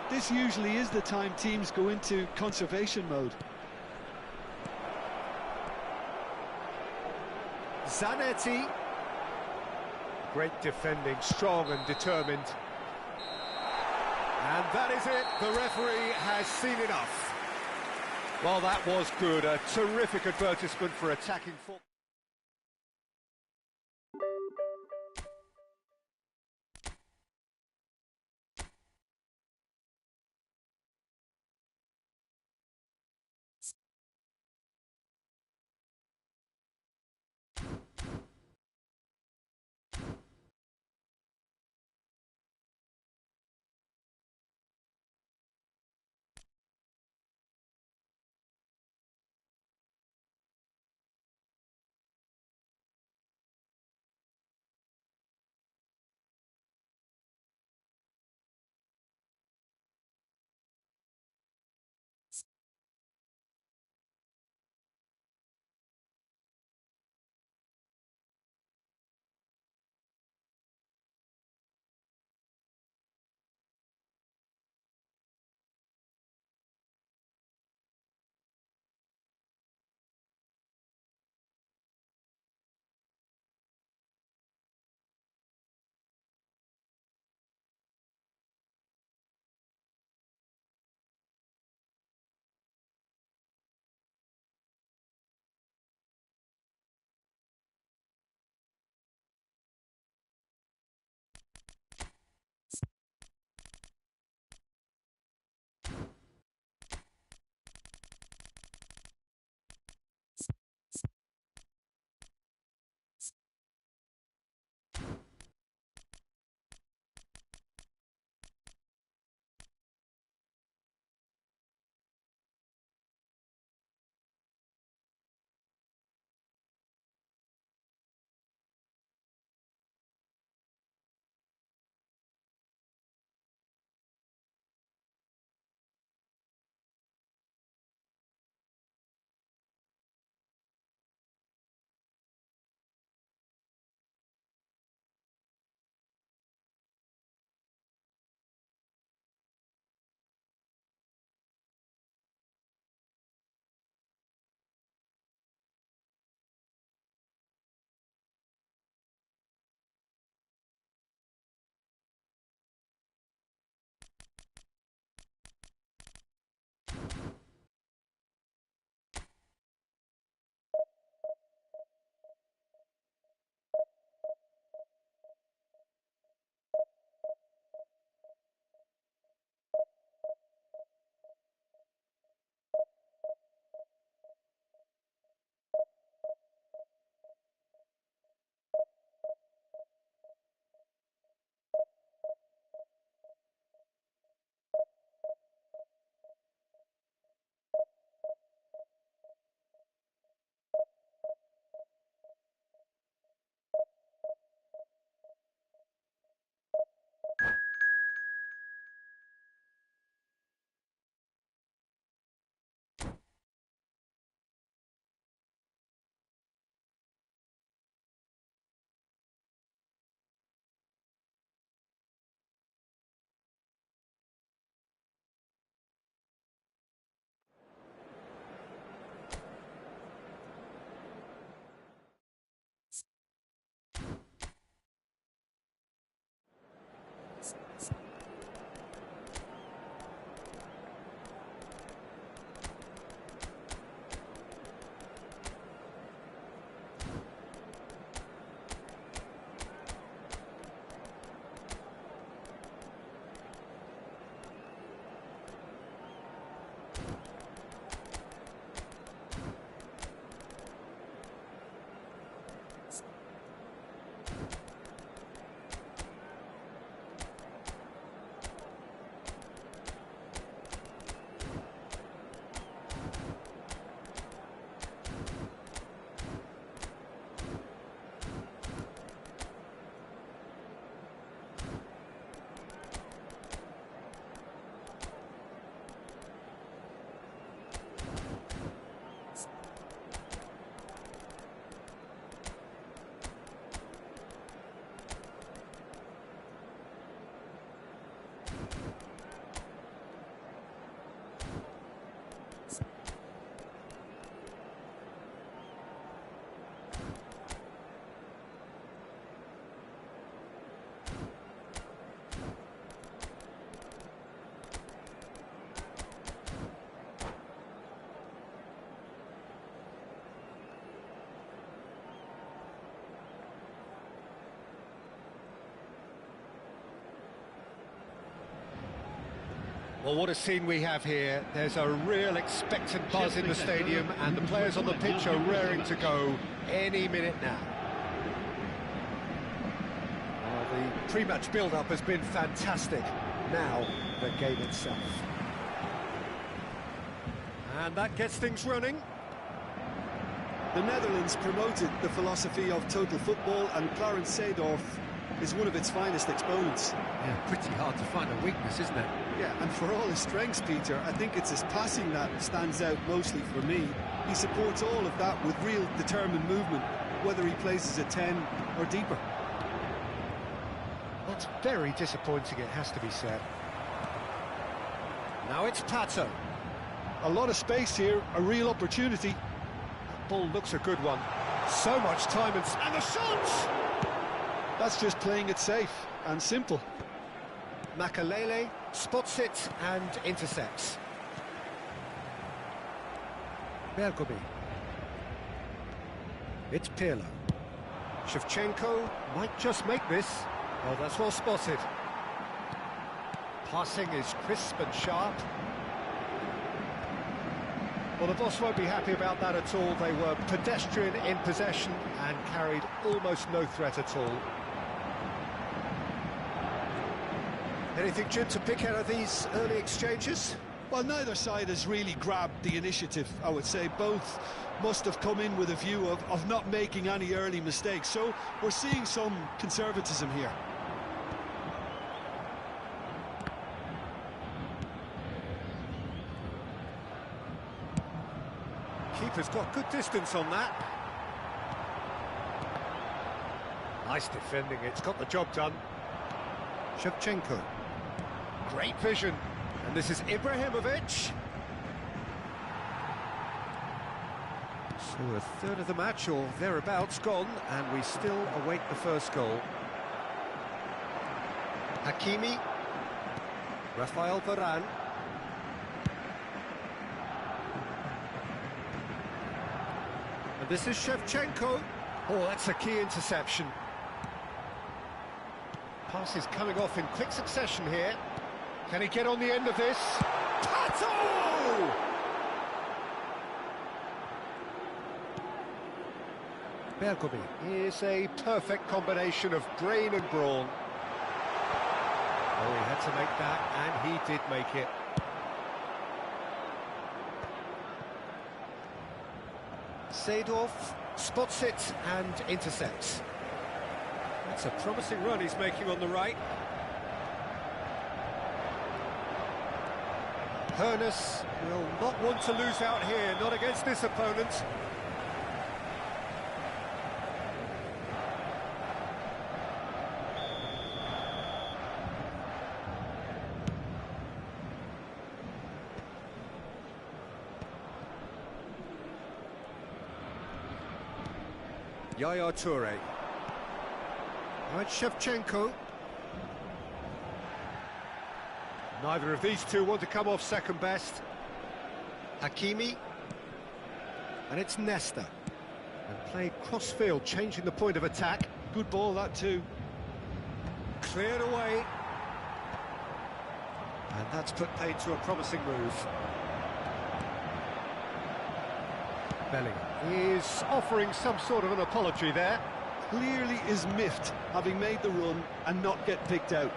This usually is the time teams go into conservation mode. Zanetti. Great defending, strong and determined. And that is it. The referee has seen enough. Well, that was good. A terrific advertisement for attacking football. Well, what a scene we have here. There's a real expectant buzz in the stadium, and the players on the pitch are raring to go any minute now. Well, the pre-match build-up has been fantastic. Now, the game itself. And that gets things running. The Netherlands promoted the philosophy of total football, and Clarence Seedorf is one of its finest exponents. Yeah, pretty hard to find a weakness, isn't it? Yeah, and for all his strengths, Peter, I think it's his passing that stands out mostly for me. He supports all of that with real determined movement, whether he places a 10 or deeper. That's very disappointing, it has to be said. Now it's Pato. A lot of space here, a real opportunity. That ball looks a good one. So much time and the shot! That's just playing it safe and simple. Makalele spots it and intercepts. Bergomi. It's Pirlo. Shevchenko might just make this. Oh, that's well spotted. Passing is crisp and sharp. Well, the boss won't be happy about that at all. They were pedestrian in possession and carried almost no threat at all. Anything, Jim, to pick out of these early exchanges? Well, neither side has really grabbed the initiative, I would say. Both must have come in with a view of not making any early mistakes. So we're seeing some conservatism here. Keeper's got good distance on that. Nice defending, it's got the job done. Shevchenko. Great vision. And this is Ibrahimovic. So a third of the match, or thereabouts, gone, and we still await the first goal. Hakimi. Rafael Varane. And this is Shevchenko. Oh, that's a key interception. Pass is coming off in quick succession here. Can he get on the end of this? Pato! Bergomi is a perfect combination of brain and brawn. Oh, he had to make that, and he did make it. Seedorf spots it and intercepts. That's a promising run he's making on the right. Hoeneß will not want to lose out here, not against this opponent. Yaya Toure. Now it's Shevchenko. Neither of these two want to come off second best. Hakimi. And it's Nesta. And played cross-field, changing the point of attack. Good ball, that too. Cleared away. And that's put paid to a promising move. Bellingham is offering some sort of an apology there. Clearly is miffed, having made the run and not get picked out.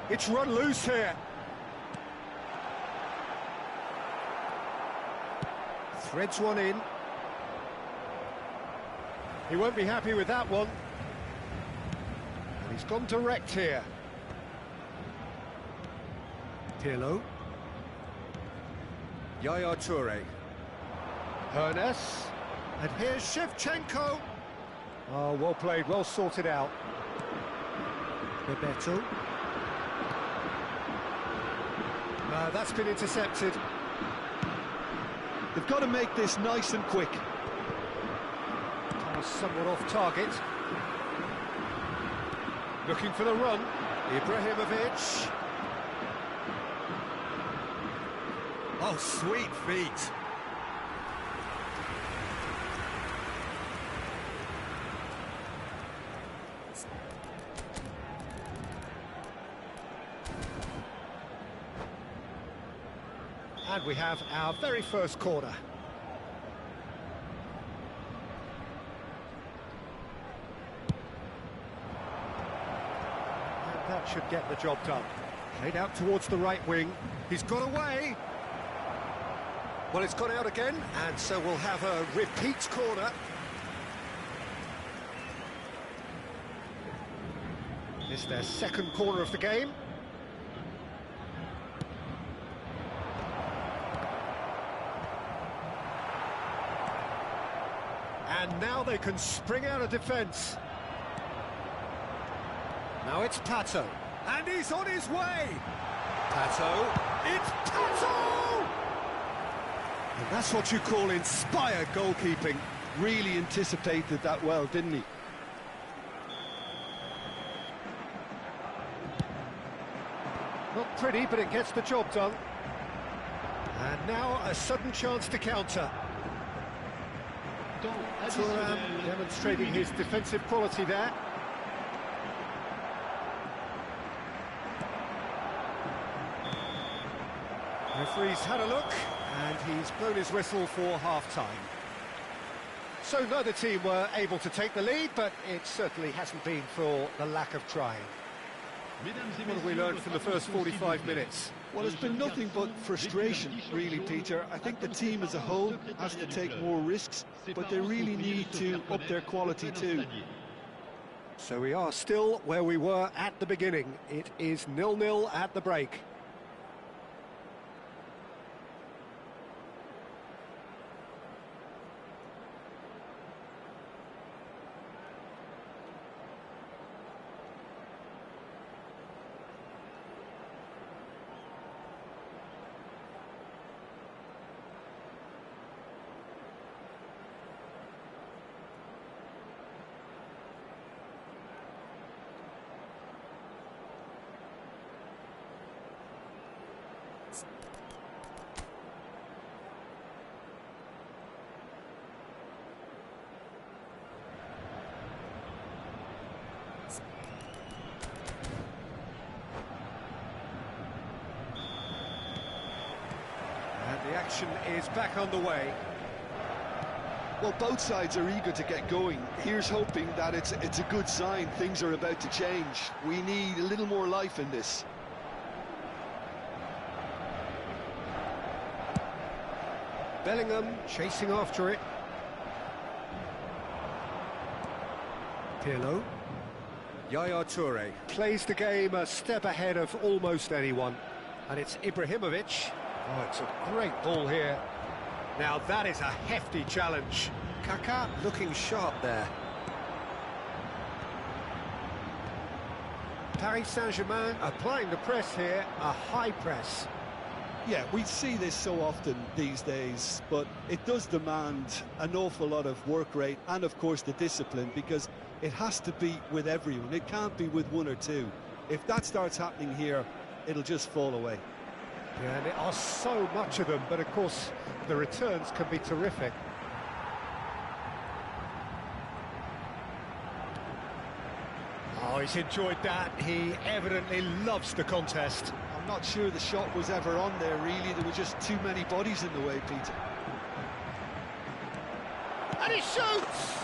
It's run loose here. Threads one in. He won't be happy with that one. And he's gone direct here. Pirlo. Yaya Toure. Hoeneß. And here's Shevchenko. Oh, well played, well sorted out. Bebeto. That's been intercepted. They've got to make this nice and quick. Pass somewhat off target. Looking for the run. Ibrahimovic. Oh, sweet feet. And we have our very first corner. And that should get the job done. Played out towards the right wing. He's got away. Well, it's gone out again, and so we'll have a repeat corner. It's their second corner of the game. And now they can spring out of defence. Now it's Pato. And he's on his way. Pato. It's Pato! And that's what you call inspired goalkeeping. Really anticipated that well, didn't he? Not pretty, but it gets the job done. And now a sudden chance to counter. Thuram demonstrating his defensive quality there. Referee's had a look, and he's blown his whistle for half-time. So neither team were able to take the lead, but it certainly hasn't been for the lack of trying. What have we learned from the first 45 minutes? Well, it's been nothing but frustration, really, Peter. I think the team as a whole has to take more risks, but they really need to up their quality too. So we are still where we were at the beginning. It is 0-0 at the break. The action is back underway. Well, both sides are eager to get going. Here's hoping that it's a good sign. Things are about to change. We need a little more life in this. Bellingham chasing after it. Pirlo. Yaya Toure plays the game a step ahead of almost anyone. And it's Ibrahimovic. Oh, it's a great ball here. Now that is a hefty challenge. Kaka looking sharp there. Paris Saint-Germain applying the press here, a high press. Yeah, we see this so often these days, but it does demand an awful lot of work rate and, of course, the discipline, because it has to be with everyone. It can't be with one or two. If that starts happening here, it'll just fall away. Yeah, and there are so much of them, but of course the returns can be terrific. Oh, he's enjoyed that. He evidently loves the contest. I'm not sure the shot was ever on there, really. There were just too many bodies in the way, Peter. And he shoots!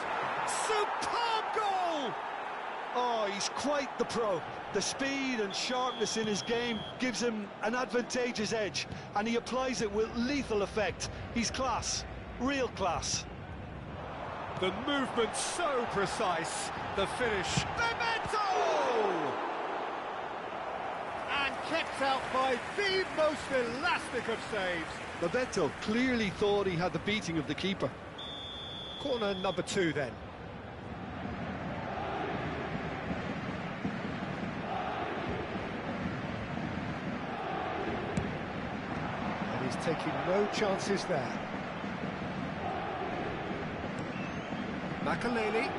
Superb goal! Oh, he's quite the pro. The speed and sharpness in his game gives him an advantageous edge, and he applies it with lethal effect. He's class, real class. The movement so precise, the finish. Bebeto! And kept out by the most elastic of saves. Bebeto clearly thought he had the beating of the keeper. Corner number 2 then. He's taking no chances there. Makaleli.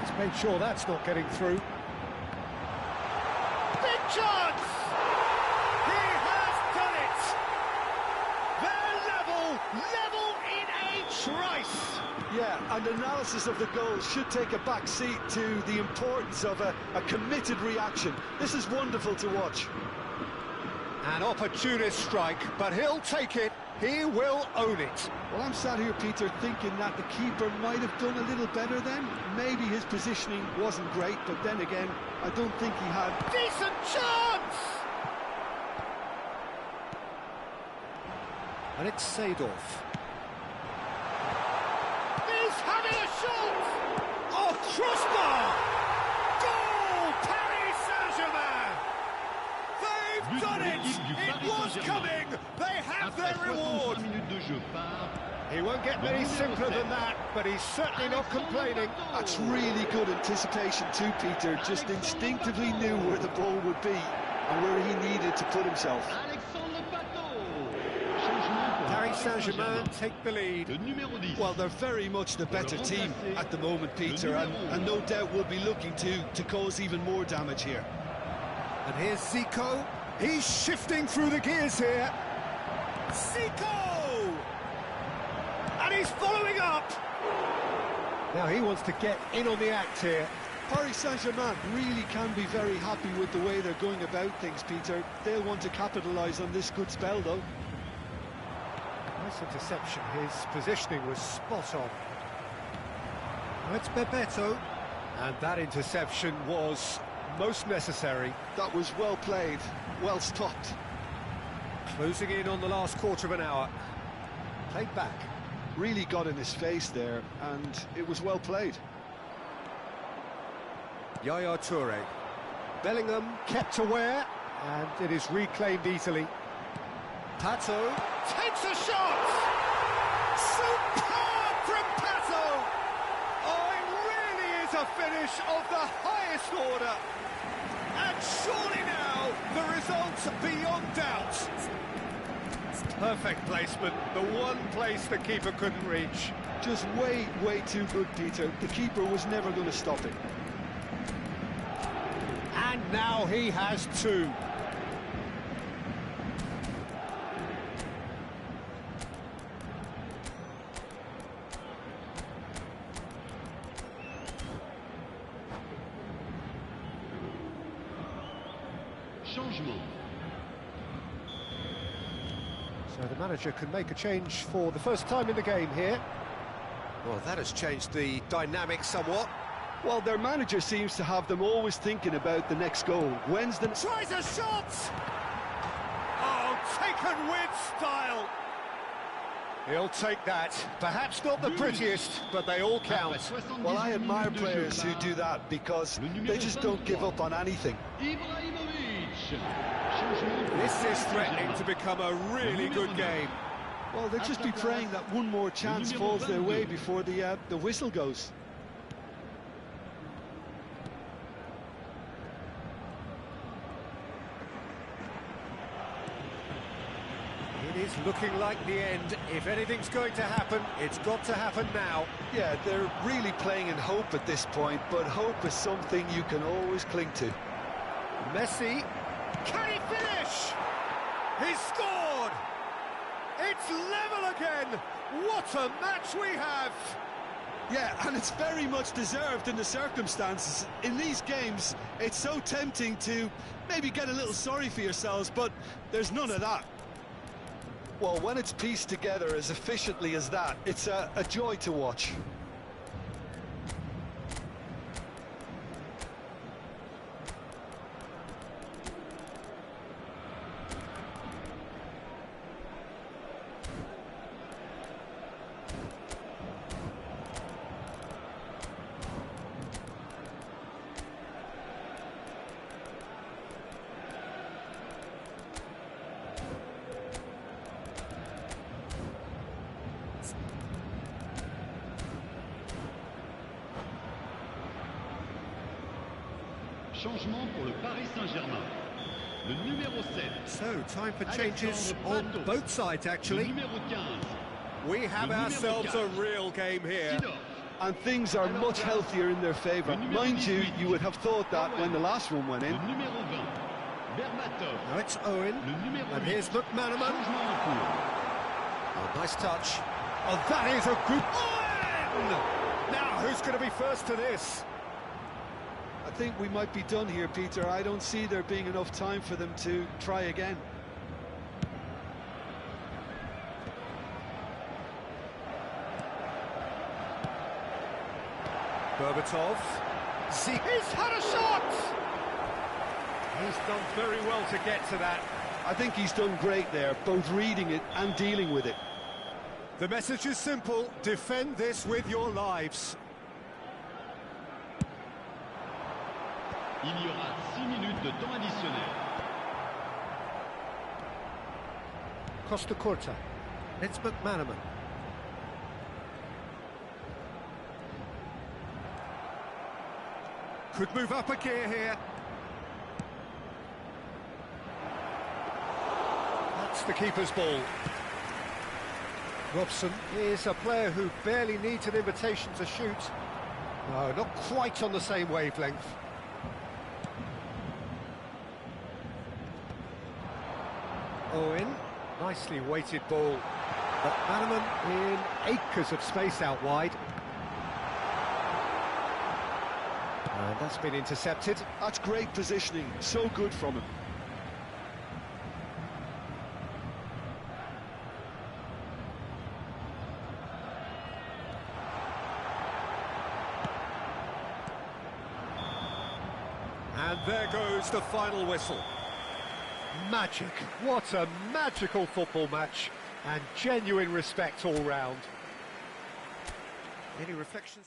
He's made sure that's not getting through. Big chance! He has done it! They're level in a trice! Yeah, and analysis of the goal should take a back seat to the importance of a committed reaction. This is wonderful to watch. An opportunist strike, but he'll take it. He will own it. Well, I'm sat here, Peter, thinking that the keeper might have done a little better then. Maybe his positioning wasn't great, but then again, I don't think he had... Decent chance! And it's Seedorf. He's having a shot! Oh, crossbar! Goal! Paris Saint-Germain! They've done it! It was coming! They have their reward! He won't get many simpler than that, but he's certainly not complaining. That's really good anticipation too, Peter. Just instinctively knew where the ball would be and where he needed to put himself. Paris Saint-Germain take the lead. Well, they're very much the better team at the moment, Peter, and no doubt will be looking to cause even more damage here. And here's Zico. He's shifting through the gears here. Zico! And he's following up. Now he wants to get in on the act here. Paris Saint-Germain really can be very happy with the way they're going about things, Peter. They'll want to capitalise on this good spell, though. Nice interception. His positioning was spot on. Now it's Bebeto. And that interception was most necessary. That was well played, well stopped. Closing in on the last quarter of an hour. Played back. Really got in his face there, and it was well played. Yaya Toure. Bellingham kept aware, and it is reclaimed easily. Pato takes a shot! Superb from Pato! Oh, it really is a finish of the highest order. And surely now, the result's beyond doubt. Perfect placement, the one place the keeper couldn't reach. Just way too good, Peter. The keeper was never going to stop it. And now he has two. Changement. So the manager can make a change for the first time in the game here. Well, that has changed the dynamic somewhat. Well, their manager seems to have them always thinking about the next goal. When's the... Tries a shot! Oh, taken with style! He'll take that. Perhaps not the prettiest, but they all count. Well, I admire players who do that because they just don't give up on anything. This is threatening to become a really good game. Well, they'll just be praying that one more chance falls their way before the whistle goes. It is looking like the end. If anything's going to happen, it's got to happen now. Yeah, they're really playing in hope at this point, but hope is something you can always cling to. Messi, can he finish? He's scored! It's level again! What a match we have! Yeah, and it's very much deserved in the circumstances. In these games, it's so tempting to maybe get a little sorry for yourselves, but there's none of that. Well, when it's pieced together as efficiently as that, it's a joy to watch. Changement pour le Paris Saint-Germain. Le numéro 7. So, time for changes on both sides, actually. We have ourselves a real game here. And things are much healthier in their favour. Mind you, you would have thought that when the last one went in. Now it's Owen, and here's McManaman. Oh, nice touch. Oh, that is a good... Owen! Now, who's going to be first to this? I think we might be done here, Peter. I don't see there being enough time for them to try again. Berbatov. He's had a shot! He's done very well to get to that. I think he's done great there, both reading it and dealing with it. The message is simple: defend this with your lives. Il y aura 6 minutes de temps additionnel. Costa Curta. It's McManaman. Could move up a gear here. That's the keeper's ball. Robson is a player who barely needs an invitation to shoot. No, not quite on the same wavelength. Owen, nicely weighted ball. But McManaman in acres of space out wide. And that's been intercepted. That's great positioning, so good from him. And there goes the final whistle. Magic. What a magical football match. And genuine respect all round. Any reflections?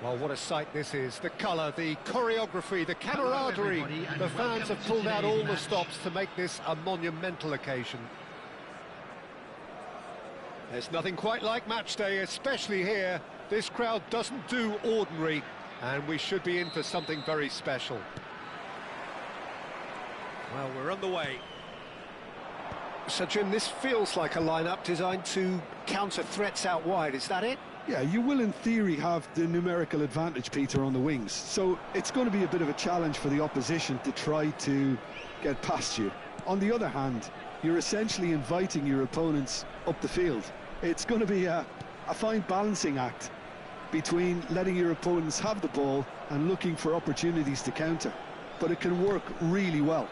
Well, what a sight this is. The colour, the choreography, the camaraderie. The fans have pulled out all the stops to make this a monumental occasion. There's nothing quite like match day, especially here. This crowd doesn't do ordinary, and we should be in for something very special. Well, we're on the way. So, Jim, this feels like a lineup designed to counter threats out wide, is that it? Yeah, you will in theory have the numerical advantage, Peter, on the wings. So it's going to be a bit of a challenge for the opposition to try to get past you. On the other hand, you're essentially inviting your opponents up the field. It's going to be a fine balancing act between letting your opponents have the ball and looking for opportunities to counter. But it can work really well.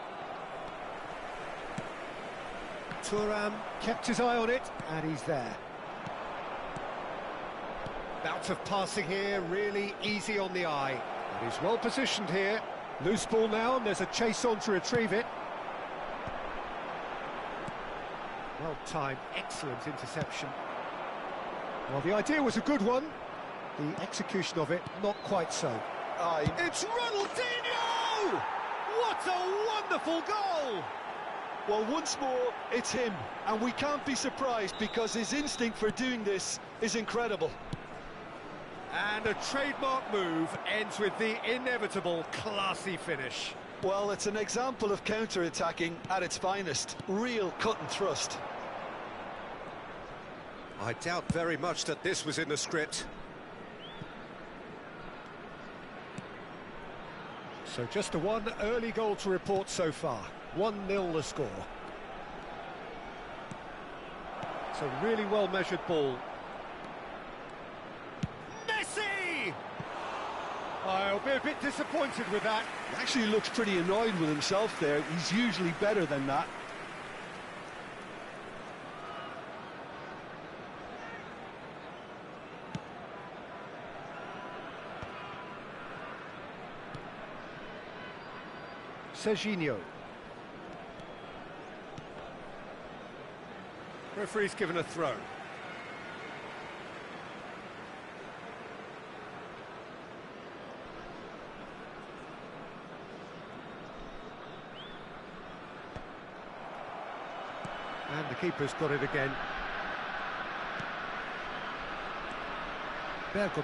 Thuram kept his eye on it, and he's there. Bout of passing here, really easy on the eye. And he's well positioned here. Loose ball now, and there's a chase on to retrieve it. Well timed, excellent interception. Well, the idea was a good one. The execution of it, not quite so. It's Ronaldinho! What a wonderful goal! Well, once more, it's him, and we can't be surprised because his instinct for doing this is incredible. And a trademark move ends with the inevitable classy finish. Well, it's an example of counter-attacking at its finest. Real cut and thrust. I doubt very much that this was in the script. So just the one early goal to report so far. 1-0 the score. It's a really well-measured ball. Messi! I'll be a bit disappointed with that. He actually looks pretty annoyed with himself there. He's usually better than that. Serginho. Referee's given a throw. And the keeper's got it again. Bergomi.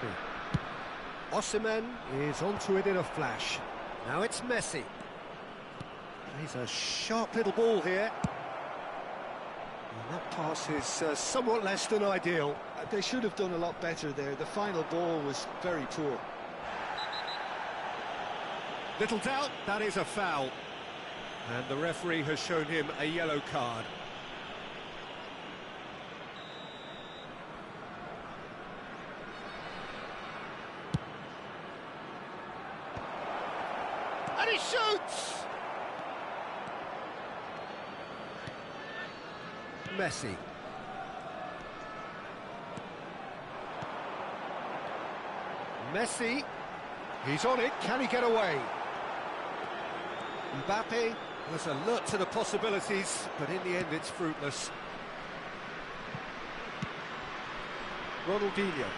Osimhen is onto it in a flash. Now it's Messi. He's a sharp little ball here. And that pass is somewhat less than ideal. They should have done a lot better there. The final ball was very poor. Little doubt, that is a foul. And the referee has shown him a yellow card. And he shoots! Messi. Messi, he's on it, can he get away? Mbappe was alert to the possibilities, but in the end it's fruitless. Ronaldinho.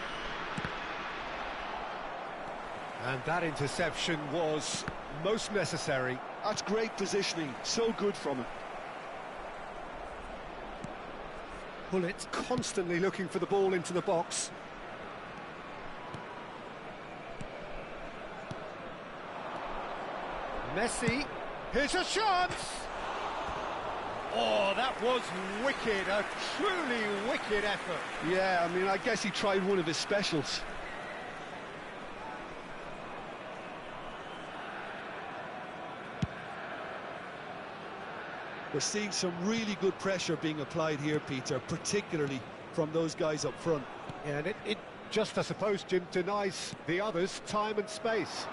And that interception was most necessary. That's great positioning, so good from him. Bullet constantly looking for the ball into the box. Messi, here's a chance! Oh, that was wicked, a truly wicked effort. Yeah, I mean, I guess he tried one of his specials. We're seeing some really good pressure being applied here, Peter, particularly from those guys up front. Yeah, and it just, I suppose, Jim, denies the others time and space.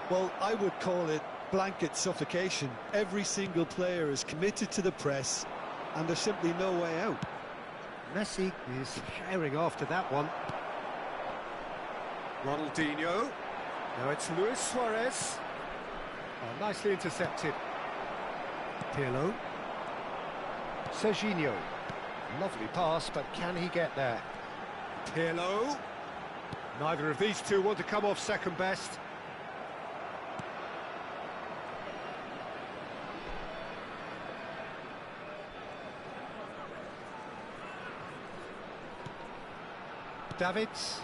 Well, I would call it blanket suffocation. Every single player is committed to the press, and there's simply no way out. Messi is herring after that one. Ronaldinho. Now it's Luis Suarez. Oh, nicely intercepted. Pirlo. Serginho. Lovely pass, but can he get there? Pirlo. Neither of these two want to come off second best. Davids.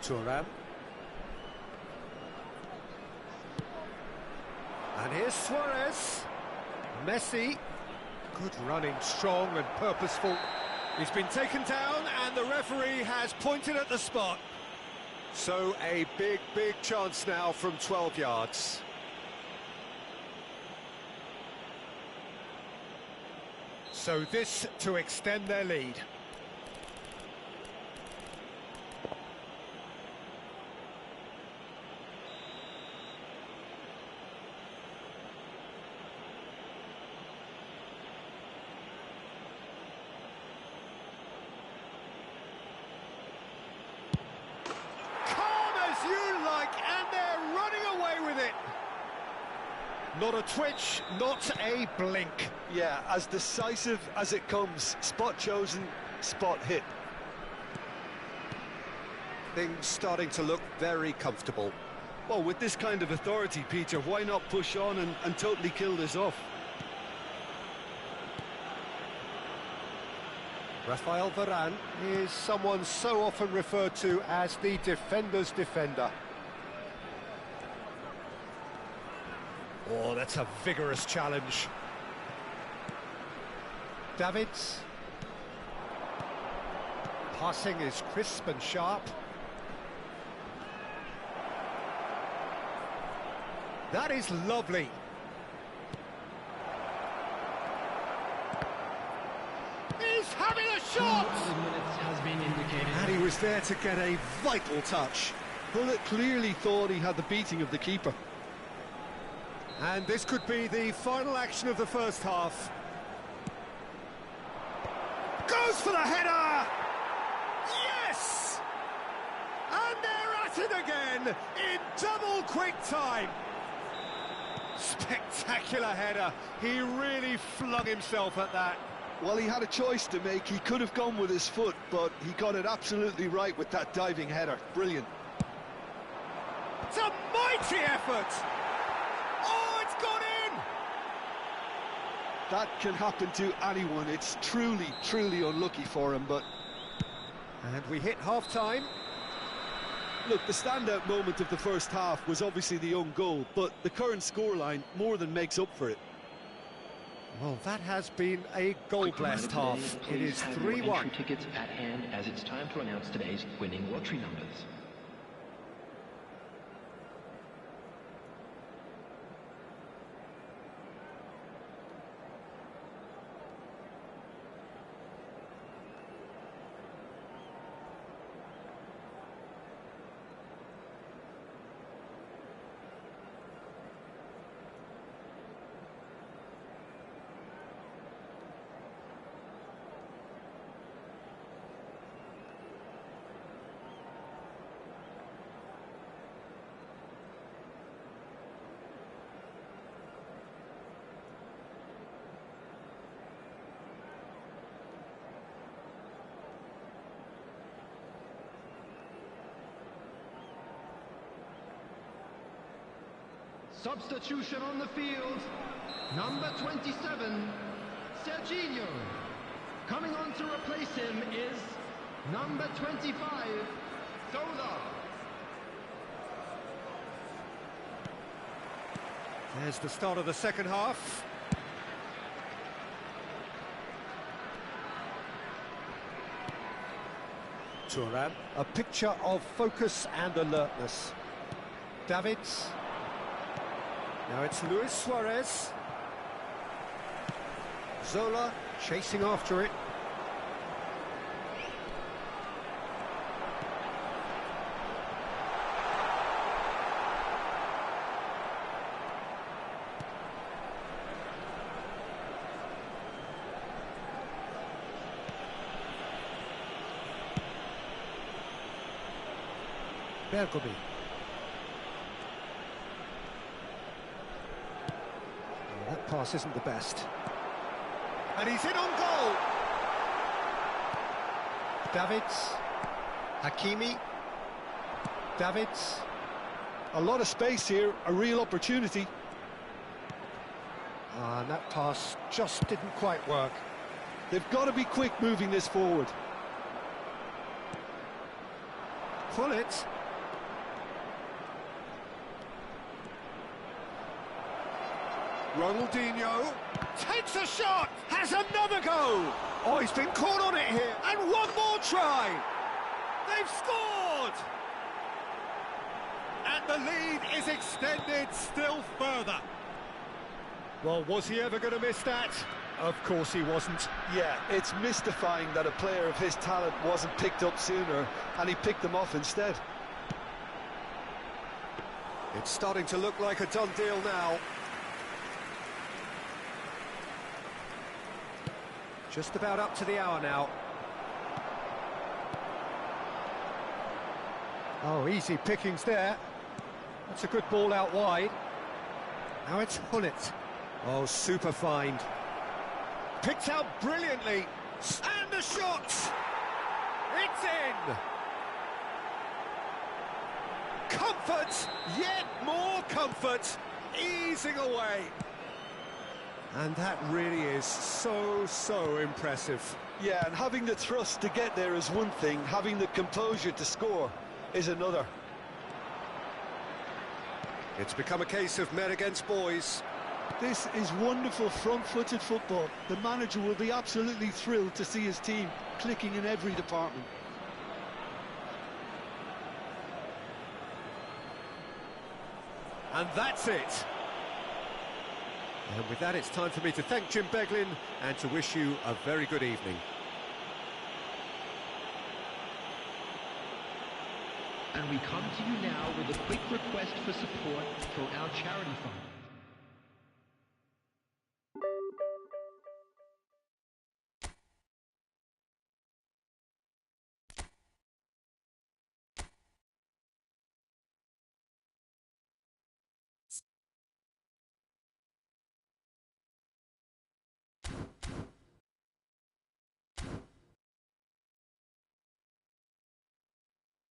Thuram. And here's Suarez. Messi. Good running, strong and purposeful. He's been taken down and the referee has pointed at the spot. So a big chance now from 12 yards. So this to extend their lead. And they're running away with it. Not a twitch, not a blink. Yeah, as decisive as it comes. Spot chosen, spot hit. Things starting to look very comfortable. Well, with this kind of authority, Peter, why not push on and totally kill this off? Rafael Varane is someone so often referred to as the defender's defender. Oh, that's a vigorous challenge. Davids. Passing is crisp and sharp. That is lovely. He's having a shot! Has been indicated. And he was there to get a vital touch. Bullet clearly thought he had the beating of the keeper. And this could be the final action of the first half. Goes for the header! Yes! And they're at it again in double quick time. Spectacular header. He really flung himself at that. Well, he had a choice to make. He could have gone with his foot, but he got it absolutely right with that diving header. Brilliant. It's a mighty effort! Oh, it's gone in! That can happen to anyone. It's truly unlucky for him, but... And we hit half-time. Look, the standout moment of the first half was obviously the own goal, but the current scoreline more than makes up for it. Well, that has been a goal-blessed half. It is 3-1. Tickets at hand as it's time to announce today's winning lottery numbers. Substitution on the field. Number 27, Serginho. Coming on to replace him is number 25, Zola. There's the start of the second half. Thuram. A picture of focus and alertness. Davids. Now it's Luis Suarez. Zola chasing after it. Bergobi. That pass isn't the best. And he's in on goal! Davids. Hakimi. Davids. A lot of space here, a real opportunity. And that pass just didn't quite work. They've got to be quick moving this forward. Pull it. Ronaldinho takes a shot, has another go. Oh, he's been caught on it here, and one more try. They've scored! And the lead is extended still further. Well, was he ever going to miss that? Of course he wasn't. Yeah, it's mystifying that a player of his talent wasn't picked up sooner, and he picked them off instead. It's starting to look like a done deal now. Just about up to the hour now. Oh, easy pickings there. That's a good ball out wide. Now it's Hullet. Oh, super find. Picked out brilliantly. And the shot! It's in! Comfort! Yet more comfort! Easing away. And that really is so impressive. Yeah, and having the thrust to get there is one thing, having the composure to score is another. It's become a case of men against boys. This is wonderful front-footed football. The manager will be absolutely thrilled to see his team clicking in every department. And that's it. And with that, it's time for me to thank Jim Beglin and to wish you a very good evening. And we come to you now with a quick request for support for our charity fund.